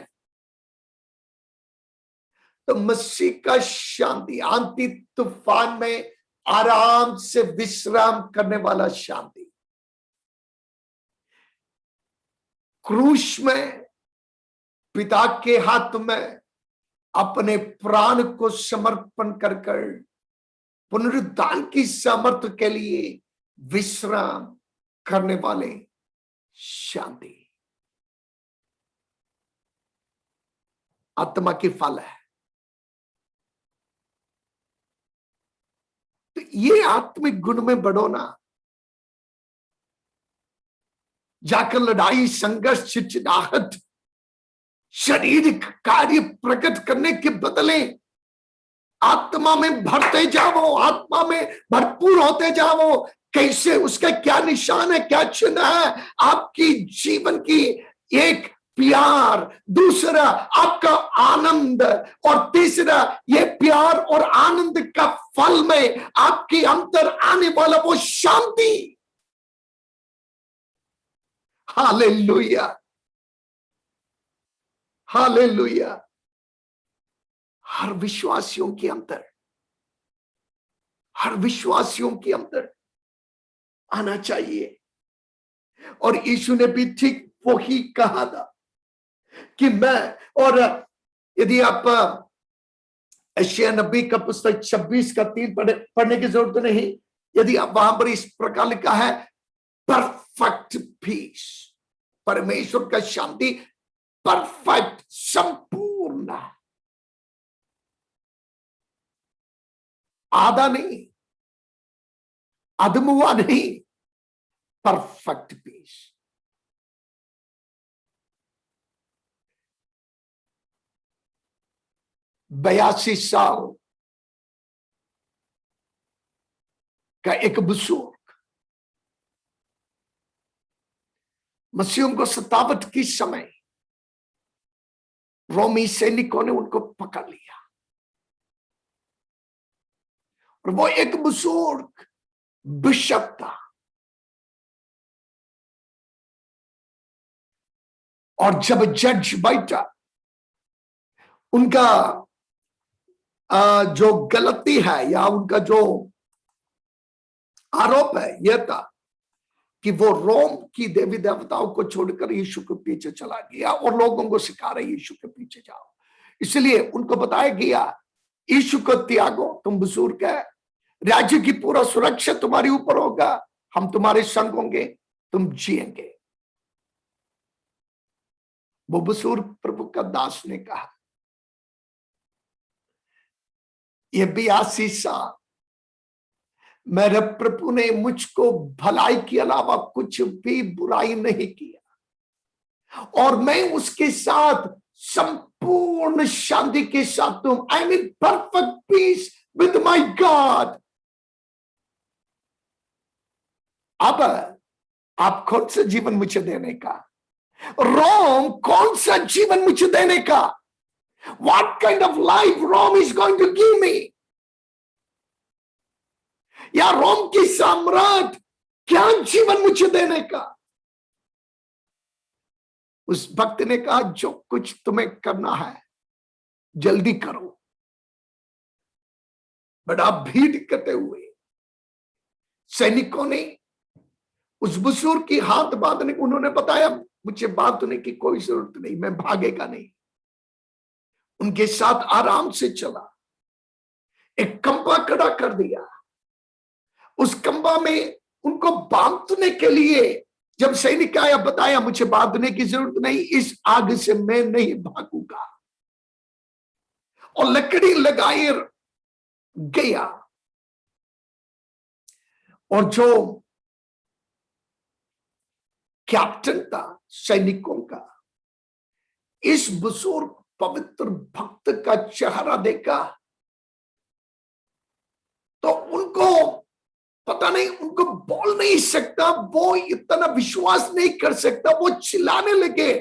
तो मसीह का शांति, आंधी तूफान में आराम से विश्राम करने वाला शांति, क्रूस में पिता के हाथ में अपने प्राण को समर्पण कर पुनरुद्धान की सामर्थ्य के लिए विश्राम करने वाले शांति, आत्मा की फल है। तो ये आत्मिक गुण में बढ़ो ना, जाकर लड़ाई, संघर्ष, चिड़चिड़ाहट, शारीरिक कार्य प्रकट करने के बदले आत्मा में भरते जाओ, आत्मा में भरपूर होते जाओ। कैसे? उसका क्या निशान है, क्या चिन्ह है? आपकी जीवन की एक प्यार, दूसरा आपका आनंद, और तीसरा ये प्यार और आनंद का फल में आपके अंदर आने वाला वो शांति। Hallelujah, hallelujah. हर विश्वासियों के अंदर, हर विश्वासियों के अंदर आना चाहिए। और यीशु ने भी ठीक वही कहा था कि मैं, और यदि आप यशायाह नबी का पुस्तक 26 का 3 पढ़ने की जरूरत नहीं, यदि आप वहां पर इस प्रकार लिखा है परफेक्ट पीस, परमेश्वर का शांति परफेक्ट, संपूर्ण, आधा नहीं, अधमुआ नहीं, परफेक्ट पीस। बयासी साल का एक बुजुर्ग मसीहों को सतावट की समय रोमी सैनिकों ने उनको पकड़ लिया, और वो एक बुजुर्ग बिशप था, और जब जज बैठा, उनका जो गलती है या उनका जो आरोप है यह था कि वो रोम की देवी देवताओं को छोड़कर यीशु के पीछे चला गया और लोगों को सिखा रहे यीशु के पीछे जाओ। इसलिए उनको बताया गया यीशु को त्यागो, तुम बुजुर्ग है, राज्य की पूरा सुरक्षा तुम्हारे ऊपर होगा, हम तुम्हारे संग होंगे, तुम जिएंगे। वो बुजुर्ग प्रभु का दास ने कहा ये 82 साल मेरे प्रभु ने मुझको भलाई के अलावा कुछ भी बुराई नहीं किया, और मैं उसके साथ संपूर्ण शांति के साथ हूं। I am in perfect peace with my God. अब आप कौन सा जीवन मुझे देने का? रोम कौन सा जीवन मुझे देने का? What kind of life Rome is going to give me? या रोम की सम्राट क्या जीवन मुझे देने का? उस भक्त ने कहा, जो कुछ तुम्हें करना है जल्दी करो। बड़ा भीड़ करते हुए सैनिकों ने उस बुजुर्ग की हाथ बांधने, उन्होंने बताया मुझे बांधने की कोई जरूरत नहीं, मैं भागेगा नहीं। उनके साथ आराम से चला, एक कंबा खड़ा कर दिया। उस कंबा में उनको बांधने के लिए जब सैनिक आया, बताया मुझे बांधने की जरूरत नहीं, इस आग से मैं नहीं भागूंगा, और लकड़ी लगाए गया। और जो कैप्टन था सैनिकों का, इस बुजुर्ग पवित्र भक्त का चेहरा देखा तो उनको पता नहीं, उनको बोल नहीं सकता, वो इतना विश्वास नहीं कर सकता। वो चिल्लाने लगे,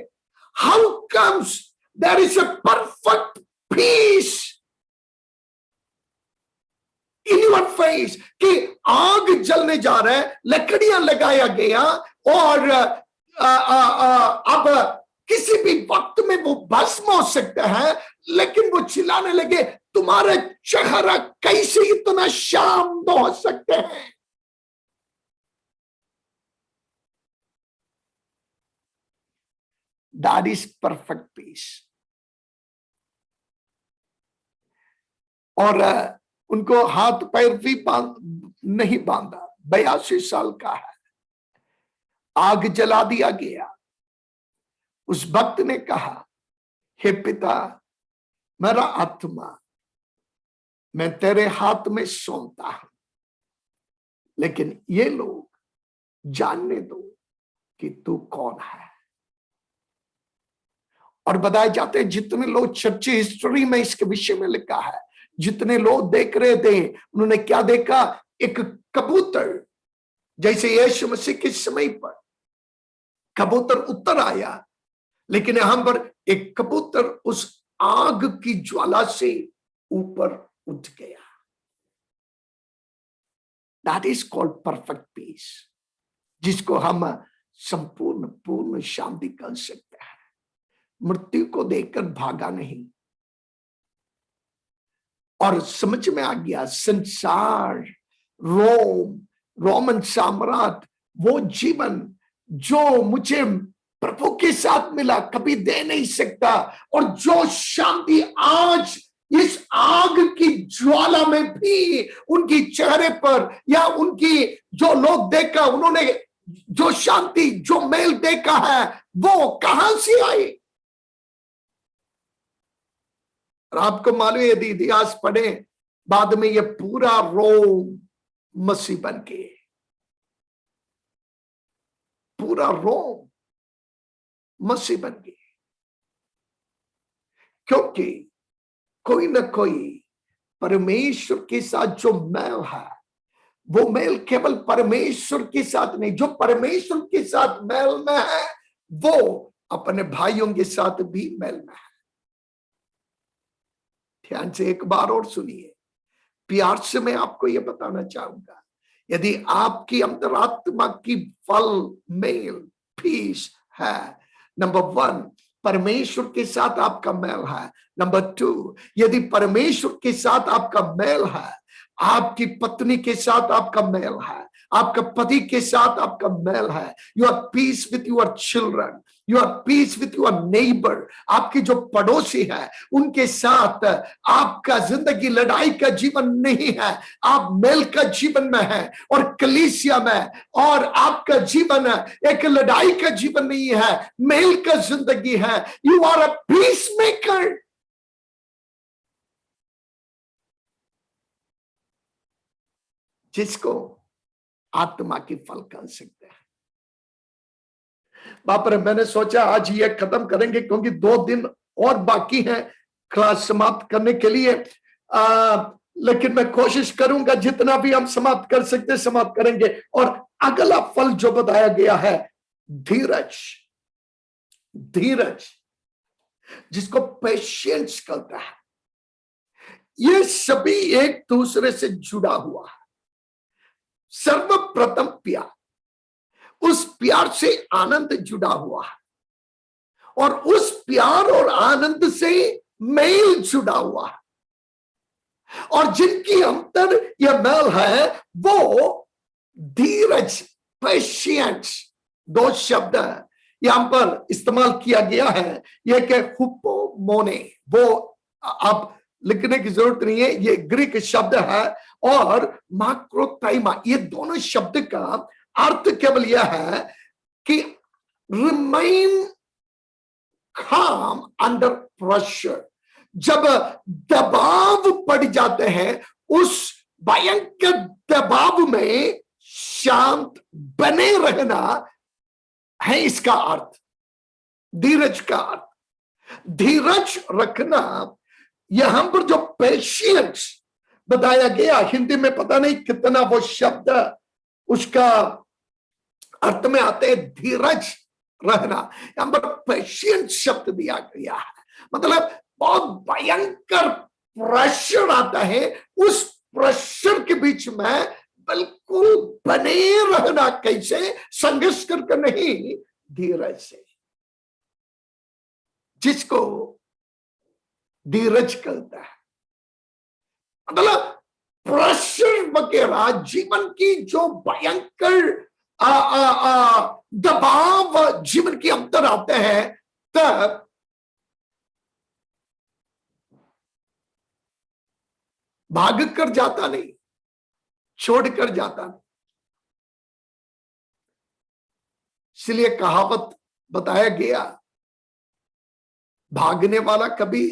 how comes there is a perfect peace in your face, कि आग जलने जा रहा है, लकड़ियां लगाया गया, और अब किसी भी वक्त में वो भस्म हो सकता है, लेकिन वो चिल्लाने लगे, तुम्हारा चेहरा कैसे इतना शांत हो सकते हैं? That is perfect peace. और उनको हाथ पैर भी नहीं बांधा। 82 साल का है, आग जला दिया गया। उस भक्त ने कहा, हे पिता, मेरा आत्मा मैं तेरे हाथ में सौंपता हूं, लेकिन ये लोग जानने दो कि तू कौन है। और बताए जाते हैं, जितने लोग चर्च हिस्ट्री में इसके विषय में लिखा है, जितने लोग देख रहे थे, उन्होंने क्या देखा? एक कबूतर, जैसे यीशु मसीह के समय पर कबूतर उत्तर आया, लेकिन यहां पर एक कबूतर उस आग की ज्वाला से ऊपर उठ गया। That is called perfect peace, जिसको हम संपूर्ण पूर्ण शांति कर सकते हैं। मृत्यु को देखकर भागा नहीं, और समझ में आ गया, संसार, रोमन साम्राज्य, वो जीवन जो मुझे प्रभु के साथ मिला कभी दे नहीं सकता। और जो शांति आज इस आग की ज्वाला में भी उनकी चेहरे पर, या उनकी जो लोग देखा, उन्होंने जो शांति, जो मेल देखा है, वो कहां से आई? और आपको मालूम है, यदि इतिहास पढ़े, बाद में ये पूरा रोम मसीह बन के, पूरा रोम मसीह बन गए, क्योंकि कोई ना कोई परमेश्वर के साथ जो मेल है, वो मेल केवल परमेश्वर के साथ नहीं, जो परमेश्वर के साथ मेल में है, वो अपने भाइयों के साथ भी मेल में है। ध्यान से एक बार और सुनिए, प्यार से मैं आपको यह बताना चाहूंगा, यदि आपकी अंतरात्मा की फल मेल पीस है, नंबर 1, परमेश्वर के साथ आपका मेल है। नंबर 2, यदि परमेश्वर के साथ आपका मेल है, आपकी पत्नी के साथ आपका मेल है, आपका पति के साथ आपका मेल है, you are peace with your children, you are peace with your neighbour, आपके जो पड़ोसी है उनके साथ आपका जिंदगी लड़ाई का जीवन नहीं है, आप मेल का जीवन में है, और कलीसिया में, और आपका जीवन एक लड़ाई का जीवन नहीं है, मेल का जिंदगी है। You are a peacemaker. जिसको आत्मा की फल कह सकते हैं। बाप रे, मैंने सोचा आज ये खत्म करेंगे क्योंकि 2 दिन और बाकी हैं क्लास समाप्त करने के लिए। लेकिन मैं कोशिश करूंगा जितना भी हम समाप्त कर सकते समाप्त करेंगे। और अगला फल जो बताया गया है, धीरज। धीरज जिसको पेशेंस कहता है, ये सभी एक दूसरे से जुड़ा हुआ है। सर्वप्रथम प्यार, उस प्यार से आनंद जुड़ा हुआ है और उस प्यार और आनंद से मेल जुड़ा हुआ है। और जिनकी अंतर यह मेल है वो धीरज, पेशेंस। 2 शब्द यहां पर इस्तेमाल किया गया है। यह के हुपोमोने, वो आप लिखने की जरूरत नहीं है, ये ग्रीक शब्द है। और माक्रोथाइमा, ये दोनों शब्द का अर्थ केवल यह है कि रिमेन काम अंडर प्रेशर। जब दबाव पड़ जाते हैं, उस भयंकर दबाव में शांत बने रहना है इसका अर्थ, धीरज का अर्थ। धीरज रखना, यहां पर जो पेशेंस बताया गया, हिंदी में पता नहीं कितना वो शब्द उसका अर्थ में आते हैं। धीरज रहना, यहां पर पेशेंस शब्द दिया गया है। मतलब बहुत भयंकर प्रेशर आता है, उस प्रेशर के बीच में बिल्कुल बने रहना। कैसे? संघर्ष करके नहीं, धीरज से, जिसको धीरज कहता है। मतलब प्रेशर वगैरह, जीवन की जो भयंकर दबाव जीवन के अंदर आते हैं, तब भाग कर जाता नहीं, छोड़कर जाता नहीं। इसलिए कहावत बताया गया, भागने वाला कभी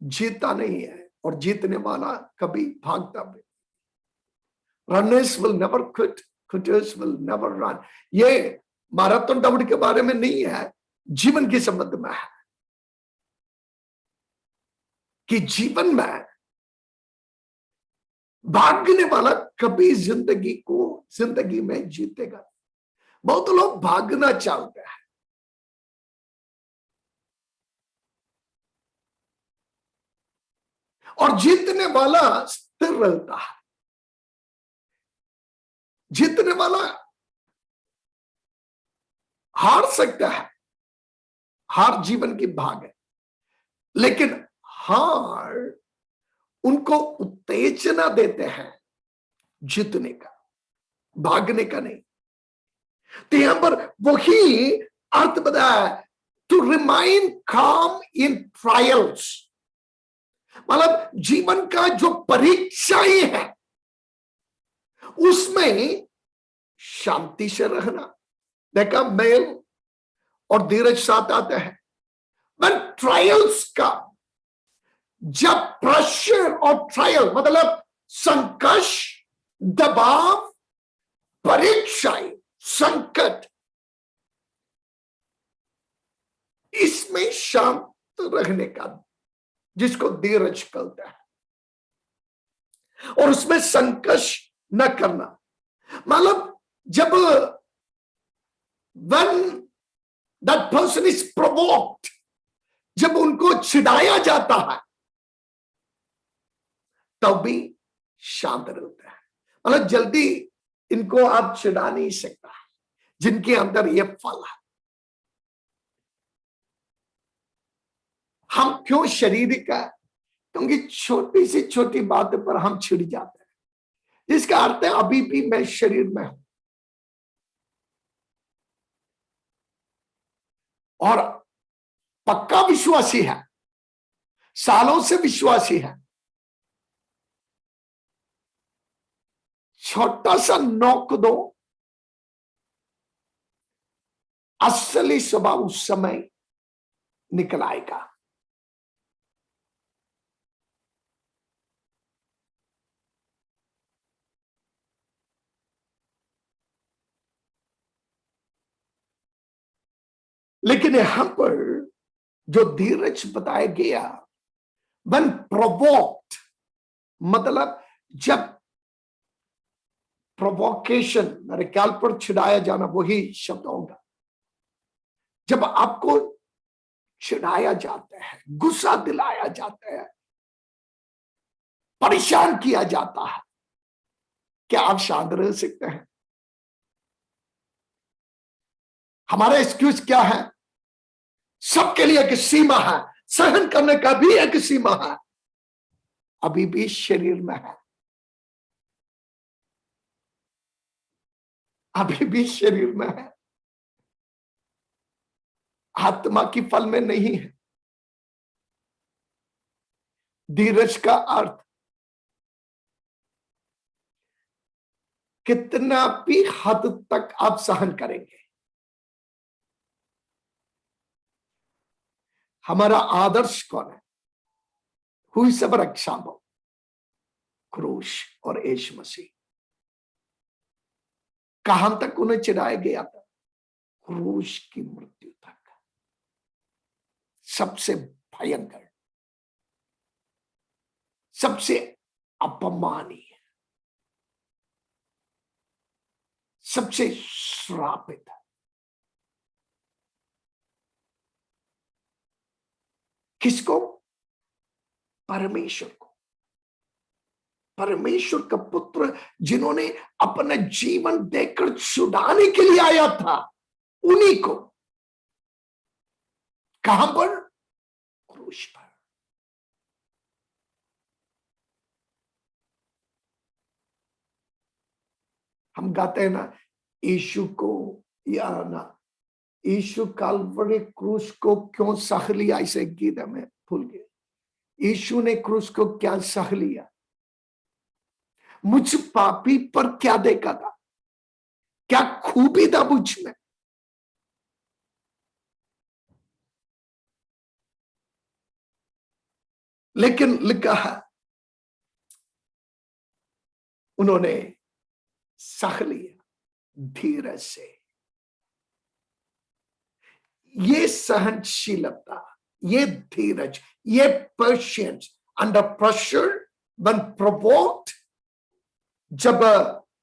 जीता नहीं है और जीतने वाला कभी भागता भी। Runners will never quit, quitters will never run. ये मैराथन दौड़ के बारे में नहीं है, जीवन के संबंध में है कि जीवन में भागने वाला कभी जिंदगी में जीतेगा। बहुत लोग भागना चाहते हैं, और जीतने वाला स्थिर रहता है। जीतने वाला हार सकता है, हार जीवन की भाग है, लेकिन हार उनको उत्तेजना देते हैं जीतने का, भागने का नहीं। तो यहां पर वही अर्थ बताया, टू रिमाइन काम इन ट्रायल्स। मतलब जीवन का जो परीक्षाएं है उसमें शांति से रहना। देखा, मेल और धीरज साथ आता है। पर ट्रायल्स का, जब प्रेशर और ट्रायल मतलब संकट, दबाव, परीक्षाएं, संकट, इसमें शांत रहने का, जिसको धीरज कहता है, और उसमें संकट न करना। मतलब जब when that person is provoked, जब उनको चिढ़ाया जाता है तब भी शांत रहता है। मतलब जल्दी इनको आप चिढ़ा नहीं सकता, जिनके अंदर ये फल है। हम क्यों शारीरिक है? क्योंकि छोटी से छोटी बात पर हम छिड़ जाते हैं, जिसका अर्थ है अभी भी मैं शरीर में हूं। और पक्का विश्वासी है, सालों से विश्वासी है, छोटा सा नोक दो, असली स्वभाव उस समय निकल आएगा। लेकिन यहां पर जो धीरज बताया गया, when provoked, मतलब जब प्रोवोकेशन, मेरे ख्याल पर चिढ़ाया जाना वही शब्द होगा। जब आपको चिढ़ाया जाता है, गुस्सा दिलाया जाता है, परेशान किया जाता है, क्या आप शांत रह सकते हैं? हमारा एक्सक्यूज क्या है? सबके लिए एक सीमा है, सहन करने का भी एक सीमा है, अभी भी शरीर में है, अभी भी शरीर में है, आत्मा की फल में नहीं है। धीरज का अर्थ कितना भी हद तक आप सहन करेंगे। हमारा आदर्श कौन है? हुई सबर एग्जाम्पल, क्रूस और यीशु मसीह। कहां तक उन्हें चिढ़ाया गया था? क्रूस की मृत्यु तक। सबसे भयंकर, सबसे अपमानीय, सबसे श्रापित। किसको? परमेश्वर को, परमेश्वर का पुत्र जिन्होंने अपना जीवन देकर छुड़ाने के लिए आया था, उन्हीं को। कहां पर? क्रूस पर। हम गाते हैं ना, यीशु को, या ना, यीशु काल्वरी क्रूस को क्यों सह लिया, इसे गीत में भूल गए। यीशु ने क्रूस को क्या सह लिया? मुझ पापी पर क्या देखा था? क्या खूबी था मुझ में? लेकिन लिखा है उन्होंने सह लिया धीरज से। ये सहनशीलता, ये धीरज, ये patience under pressure, when provoked, जब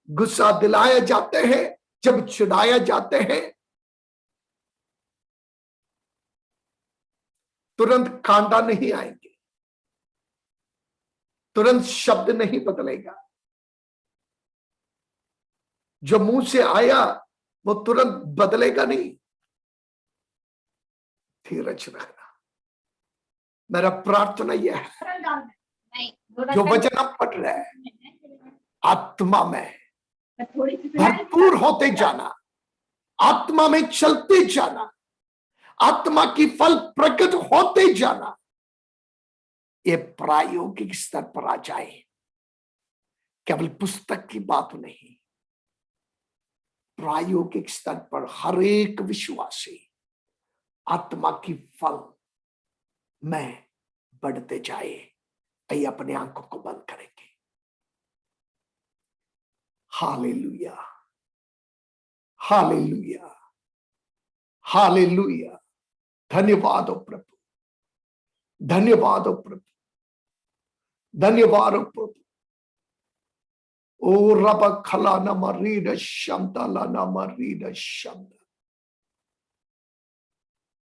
गुस्सा दिलाया जाते हैं, जब चिढ़ाया जाते हैं, तुरंत कांटा नहीं आएंगे, तुरंत शब्द नहीं बदलेगा। जो मुंह से आया वो तुरंत बदलेगा नहीं। धीरज रखना, मेरा प्रार्थना यह है, जो वचन आप पढ़ रहे हैं, आत्मा में भरपूर होते जाना, आत्मा में चलते जाना, आत्मा की फल प्रकट होते जाना, ये प्रायोगिक स्तर पर आ जाए। केवल पुस्तक की बात नहीं, प्रायोगिक स्तर पर हर एक विश्वासी आत्मा की फल में बढ़ते जाए। आइए अपने आंखों को बंद करेंगे। Hallelujah, hallelujah, hallelujah. धन्यवाद हो प्रभु, धन्यवाद हो प्रभु, धन्यवाद हो प्रभु। ओ रब खला न मरीड शब्द ला न मरीड शब्द।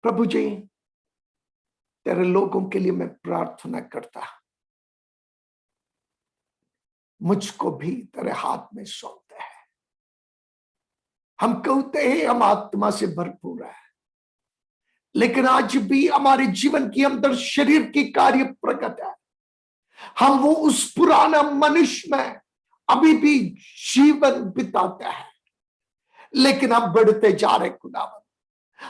प्रभु जी, तेरे लोगों के लिए मैं प्रार्थना करता, मुझको भी तेरे हाथ में सौंपते हैं। हम कहते हैं हम आत्मा से भरपूर है, लेकिन आज भी हमारे जीवन के अंदर शरीर की कार्य प्रकट है। हम वो उस पुराना मनुष्य में अभी भी जीवन बिताते हैं, लेकिन हम बढ़ते जा रहे खुदावन,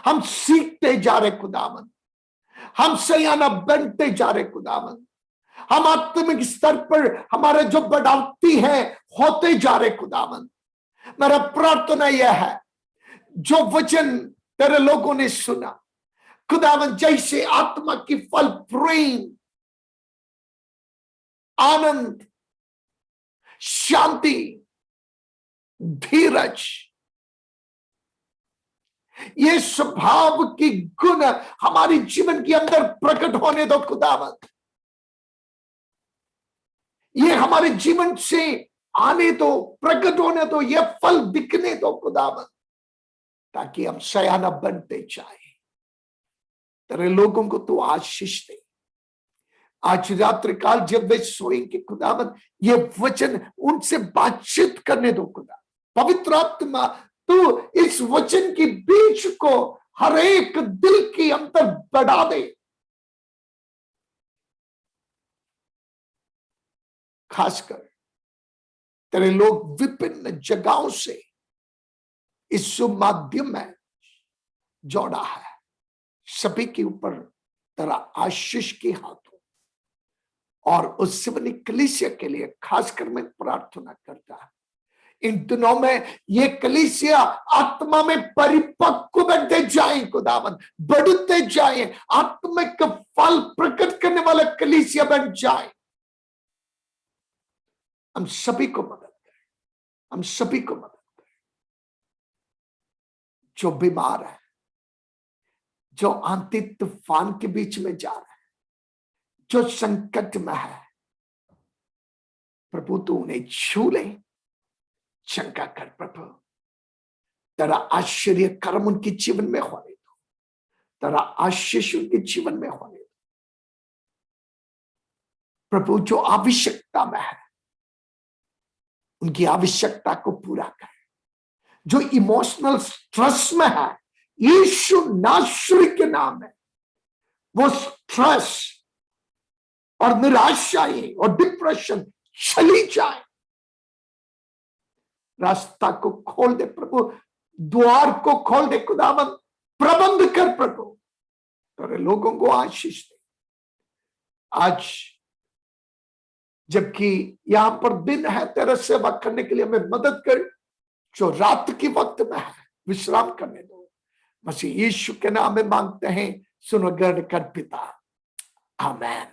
हम सीखते जा रहे खुदावन, हम सयाना बनते जा रहे खुदावन, हम आत्मिक स्तर पर हमारे जो बढ़ोतरी है होते जा रहे खुदावन। मेरा प्रार्थना यह है, जो वचन तेरे लोगों ने सुना खुदावन, जैसे आत्मा की फल प्रेम, आनंद, शांति, धीरज, ये स्वभाव की गुण हमारी जीवन के अंदर प्रकट होने दो खुदावंद। ये हमारे जीवन से आने दो, प्रकट होने दो, ये फल दिखने दो खुदावंद, ताकि हम सयाना बनते जाए। तेरे लोगों को तू आशीष दे। आज रात्रि काल जब वे सोएंगे खुदावंद, ये वचन उनसे बातचीत करने दो खुदा। पवित्र आत्मा तू इस वचन की बीज को हर एक दिल के अंदर बढ़ा दे। खासकर तेरे लोग विभिन्न जगहों से इस शुभ माध्यम में जोड़ा है, सभी के ऊपर तेरा आशीष के हाथों, और उस सिवनी कलीसिया के लिए खासकर मैं प्रार्थना करता है। इन दिनों में ये कलीसिया आत्मा में परिपक्व बनते जाए खुदावंद, बढ़ते जाए, आत्मिक फल प्रकट करने वाला कलीसिया बन जाए। हम सभी को मदद करें, हम सभी को मदद करें। जो बीमार है, जो आंतरिक तूफान के बीच में जा रहा है, जो संकट में है, प्रभु तू उन्हें छू ले, चंगा कर प्रभु। तेरा आश्चर्य कर्म उनके जीवन में होने दो, तेरा आशीष उनके जीवन में होने दो प्रभु। जो आवश्यकता में है, उनकी आवश्यकता को पूरा कर। जो इमोशनल स्ट्रेस में है, यीशु नासरी के नाम में वो स्ट्रेस और निराशाएं और डिप्रेशन चली जाए। रास्ता को खोल दे प्रभु, द्वार को खोल दे खुदावंद, प्रबंध कर प्रभु, तेरे लोगों को आशीष दे। आज जबकि यहां पर दिन है तेरा सेवा करने के लिए, हमें मदद कर। जो रात के वक्त में है, विश्राम करने दो। मसीह यीशु के नाम में मांगते हैं, सुनो गण कर पिता, आमेन।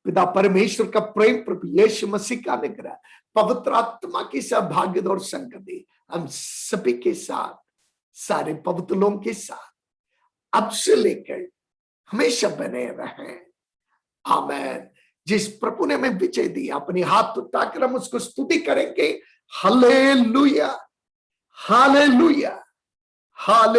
पिता परमेश्वर का प्रेम, प्रभु यीशु मसीह का अनुग्रह, पवित्र आत्मा की सहभागिता और संगति हम सभी के साथ, सारे पवित्र लोगों के साथ अब से लेकर हमेशा बने रहे, आमेन। जिस प्रभु ने हमें विजय दिया, अपने हाथ उठाकर हम उसको स्तुति करेंगे। Hallelujah, hallelujah, hallelujah.